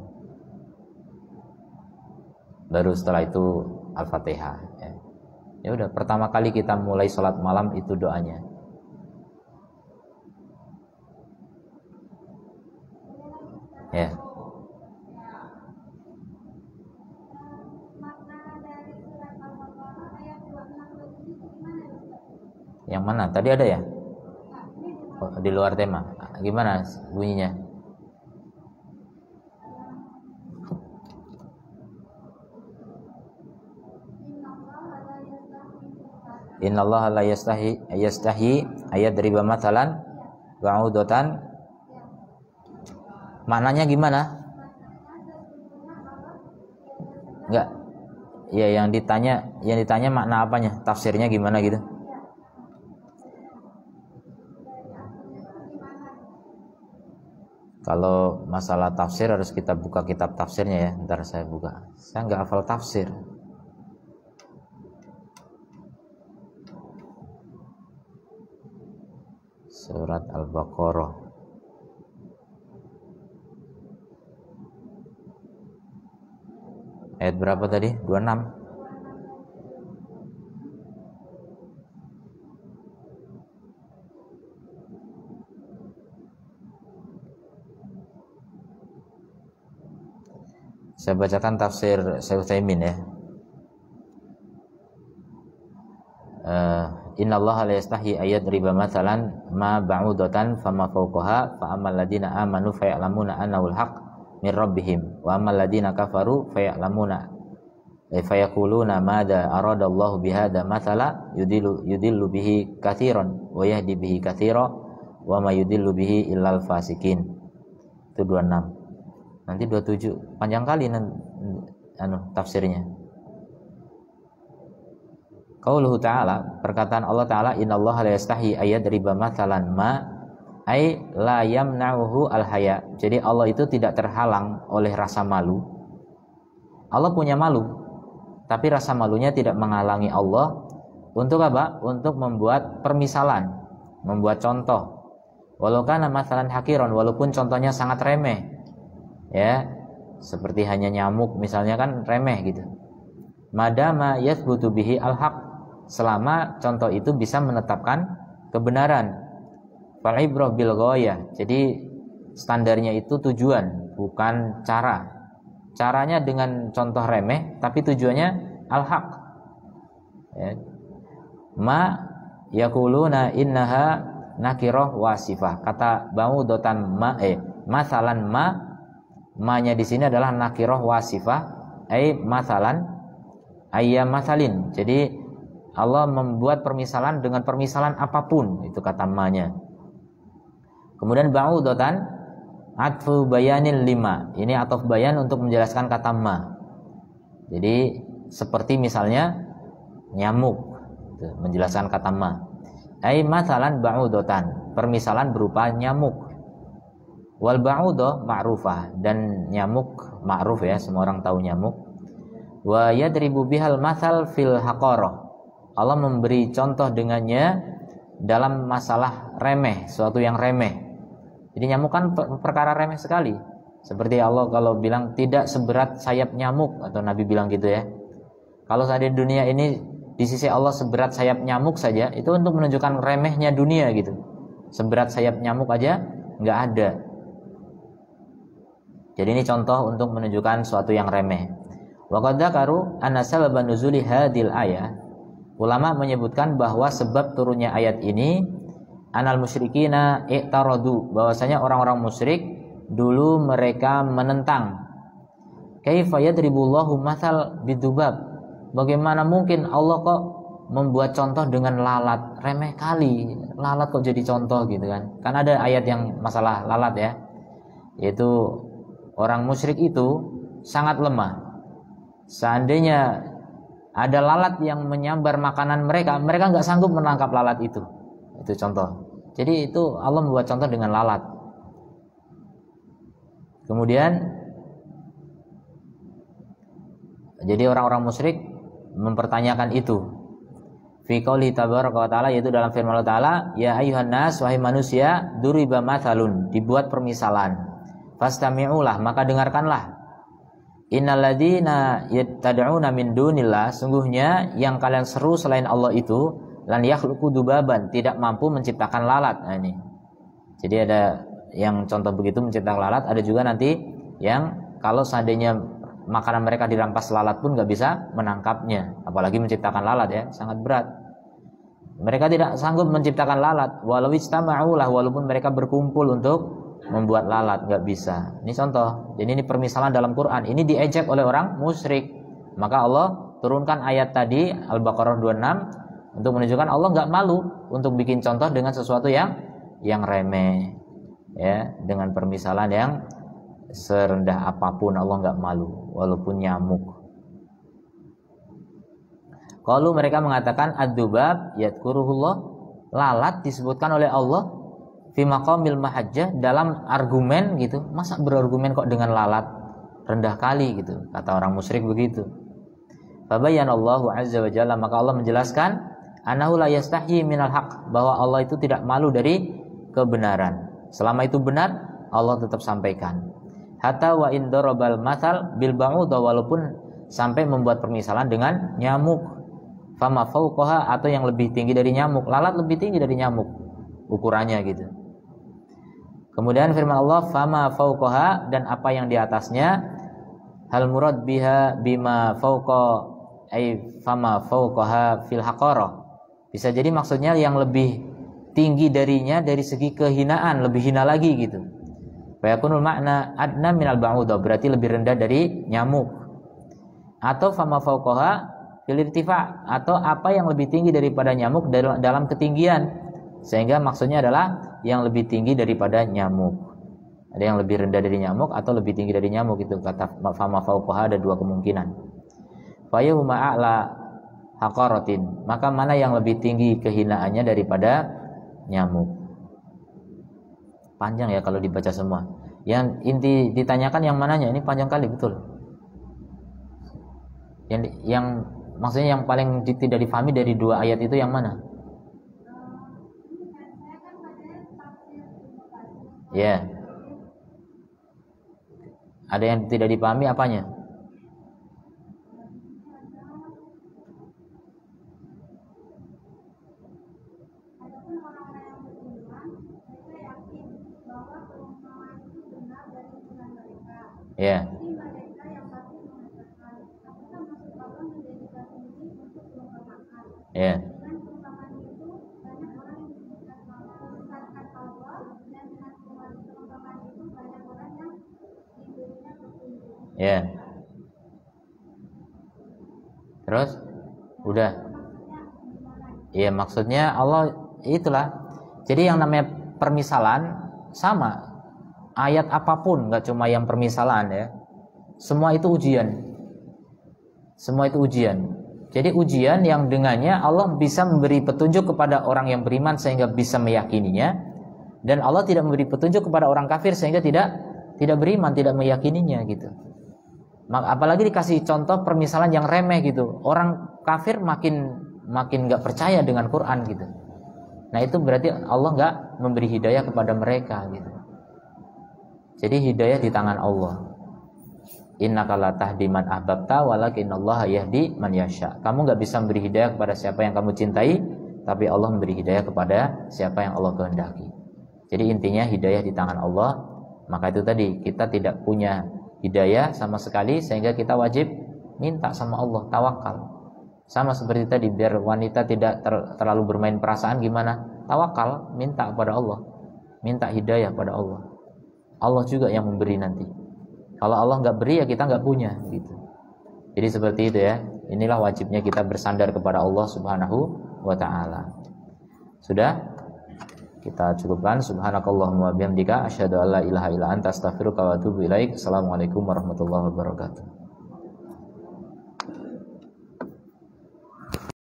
Baru setelah itu Al-Fatihah ya. Ya udah, pertama kali kita mulai sholat malam itu doanya. Ya. Yang mana? Tadi ada ya? Oh, di luar tema. Gimana bunyinya? Innallaha la yastahi ayadriba mathalan ba'udatan. Maknanya gimana? Enggak. Ya yang ditanya makna apanya? Tafsirnya gimana gitu? Kalau masalah tafsir harus kita buka kitab tafsirnya ya. Ntar saya buka. Saya enggak hafal tafsir. Surat Al-Baqarah. Ayat berapa tadi? 26. Saya bacakan tafsir Syekh Utsaimin ya. Innallaha la yastahi ayat riba mathalan ma ba'udatan fama fawqaha fa ammal ladina amanu faya'lamuna annahu al-haq min rabbihim wa ammal ladina kafaru faya'lamuna fayaquluna madza aradallahu bihadza mathala yudillu bihi katsiran wa yahdi bihi katsira wa ma yudillu bihi illal fasikin. Itu 26. Nanti 27 panjang kali tafsirnya. Qauluhu ta'ala, perkataan Allah Ta'ala, innallaha la yastahi ayat riba mathalan ma ay la yamna'uhu al-haya. Jadi Allah itu tidak terhalang oleh rasa malu. Allah punya malu, tapi rasa malunya tidak menghalangi Allah untuk apa? Untuk membuat permisalan, membuat contoh. Walau kana mathalan hakiron, walaupun contohnya sangat remeh. Ya, seperti hanya nyamuk misalnya kan remeh gitu. Madama yathbutu bihi al-haq, selama contoh itu bisa menetapkan kebenaran. Fal ibrah bil ghayah. Jadi standarnya itu tujuan, bukan cara. Caranya dengan contoh remeh, tapi tujuannya al-haq. Ya. Ma yaquluna innaha nakirah wasifah. Kata ba'udatan masalan ma-nya di sini adalah nakirah wasifah, masalan ayyam masalin. Jadi Allah membuat permisalan dengan permisalan apapun, itu kata ma-nya. Kemudian ba'udatan atfu bayanin lima. Ini ataf bayan untuk menjelaskan kata ma. Jadi seperti misalnya nyamuk, menjelaskan kata ma. Masalan ba'udatan, permisalan berupa nyamuk. Wal ba'udah ma'rufah, dan nyamuk ma'ruf ya, semua orang tahu nyamuk. Wa yadribu bihal mathal fil haqarah. Allah memberi contoh dengannya dalam masalah remeh, suatu yang remeh. Jadi nyamuk kan perkara remeh sekali. Seperti Allah kalau bilang tidak seberat sayap nyamuk, atau Nabi bilang gitu ya. Kalau saat di dunia ini di sisi Allah seberat sayap nyamuk saja, itu untuk menunjukkan remehnya dunia gitu. Seberat sayap nyamuk aja nggak ada. Jadi ini contoh untuk menunjukkan suatu yang remeh. Wa qad dzakaru anna sabab nuzuli hadhil ayah. Ulama menyebutkan bahwa sebab turunnya ayat ini anal musyrikina i'taradu, bahwasanya orang-orang musyrik dulu mereka menentang. Kaifa yadribullahu matsal bidubab? Bagaimana mungkin Allah kok membuat contoh dengan lalat? Remeh kali, lalat kok jadi contoh gitu kan. Kan ada ayat yang masalah lalat ya. Yaitu orang musyrik itu sangat lemah. Seandainya ada lalat yang menyambar makanan mereka, mereka nggak sanggup menangkap lalat itu. Itu contoh. Jadi itu Allah membuat contoh dengan lalat. Kemudian, jadi orang-orang musyrik mempertanyakan itu. Fi qouli tabaraka wa ta'ala, yaitu dalam firman Allah Ta'ala, ya ayyuhan nas, wahai manusia, duriba mathalun, dibuat permisalan. Fastami'ulah, maka dengarkanlah. Innalladzina yattad'una min dunillah, sungguhnya yang kalian seru selain Allah itu lan yakhluqu dubaban, tidak mampu menciptakan lalat. Nah ini. Jadi ada yang contoh begitu menciptakan lalat, ada juga nanti yang kalau seandainya makanan mereka dirampas lalat pun nggak bisa menangkapnya, apalagi menciptakan lalat ya, sangat berat. Mereka tidak sanggup menciptakan lalat, walau istama'ulah, walaupun mereka berkumpul untuk membuat lalat, nggak bisa. Ini contoh. Jadi ini permisalan dalam Quran. Ini diejek oleh orang musyrik. Maka Allah turunkan ayat tadi Al-Baqarah 26 untuk menunjukkan Allah nggak malu untuk bikin contoh dengan sesuatu yang remeh, ya, dengan permisalan yang serendah apapun Allah nggak malu, walaupun nyamuk. Kalau mereka mengatakan ad-dubab yadkuruhullah, lalat disebutkan oleh Allah fi maqamil mahajjah, dalam argumen gitu. Masa berargumen kok dengan lalat? Rendah kali gitu, kata orang musyrik begitu. Fabayyanallahu azza wa jalla, maka Allah menjelaskan annahu la yastahyi minal haq, bahwa Allah itu tidak malu dari kebenaran. Selama itu benar, Allah tetap sampaikan. Hatta wa in darabal mathal bil ba'udah, walaupun sampai membuat permisalan dengan nyamuk. Fama fauqaha, atau yang lebih tinggi dari nyamuk. Lalat lebih tinggi dari nyamuk ukurannya gitu. Kemudian firman Allah, fama fauqaha, dan apa yang di atasnya. Hal murad biha bima fauqa ay fama fauqaha fil haqarah. Bisa jadi maksudnya yang lebih tinggi darinya dari segi kehinaan, lebih hina lagi gitu. Fa yakunul makna adna minal ba'udah, berarti lebih rendah dari nyamuk. Atau fama fauqaha fil irtifa, atau apa yang lebih tinggi daripada nyamuk dalam ketinggian, sehingga maksudnya adalah yang lebih tinggi daripada nyamuk. Ada yang lebih rendah dari nyamuk atau lebih tinggi dari nyamuk, itu kata fama fauqaha, ada dua kemungkinan. Fayuhuma a'la haqaratin, maka mana yang lebih tinggi kehinaannya daripada nyamuk. Panjang ya kalau dibaca semua. Yang inti ditanyakan yang mananya, ini panjang kali betul. Yang maksudnya yang paling tidak difahami dari dua ayat itu yang mana? Ya. Ada yang tidak dipahami apanya? Ya. Ya. Ya. Terus udah. Ya, maksudnya Allah itulah. Jadi yang namanya permisalan sama. Ayat apapun, nggak cuma yang permisalan ya. Semua itu ujian. Semua itu ujian. Jadi ujian yang dengannya Allah bisa memberi petunjuk kepada orang yang beriman sehingga bisa meyakininya, dan Allah tidak memberi petunjuk kepada orang kafir sehingga tidak beriman, tidak meyakininya gitu. Apalagi dikasih contoh permisalan yang remeh gitu. Orang kafir makin nggak percaya dengan Quran gitu. Nah itu berarti Allah nggak memberi hidayah kepada mereka gitu. Jadi hidayah di tangan Allah. Innaka la tahdi man ahbabta walakinallaha yahdi man yasha. Kamu nggak bisa memberi hidayah kepada siapa yang kamu cintai, tapi Allah memberi hidayah kepada siapa yang Allah kehendaki. Jadi intinya hidayah di tangan Allah. Maka itu tadi, kita tidak punya hidayah sama sekali sehingga kita wajib minta sama Allah, tawakal. Sama seperti tadi, biar wanita tidak terlalu bermain perasaan, gimana? Tawakal, minta kepada Allah, minta hidayah pada Allah. Allah juga yang memberi nanti. Kalau Allah nggak beri ya kita nggak punya gitu. Jadi seperti itu ya. Inilah wajibnya kita bersandar kepada Allah Subhanahu wa taala. Sudah? Kita cukupkan. Subhanakallahumma wa bihamdika asyhadu an la ilaha illa anta astaghfiruka wa atubu ilaik. Assalamualaikum warahmatullahi wabarakatuh.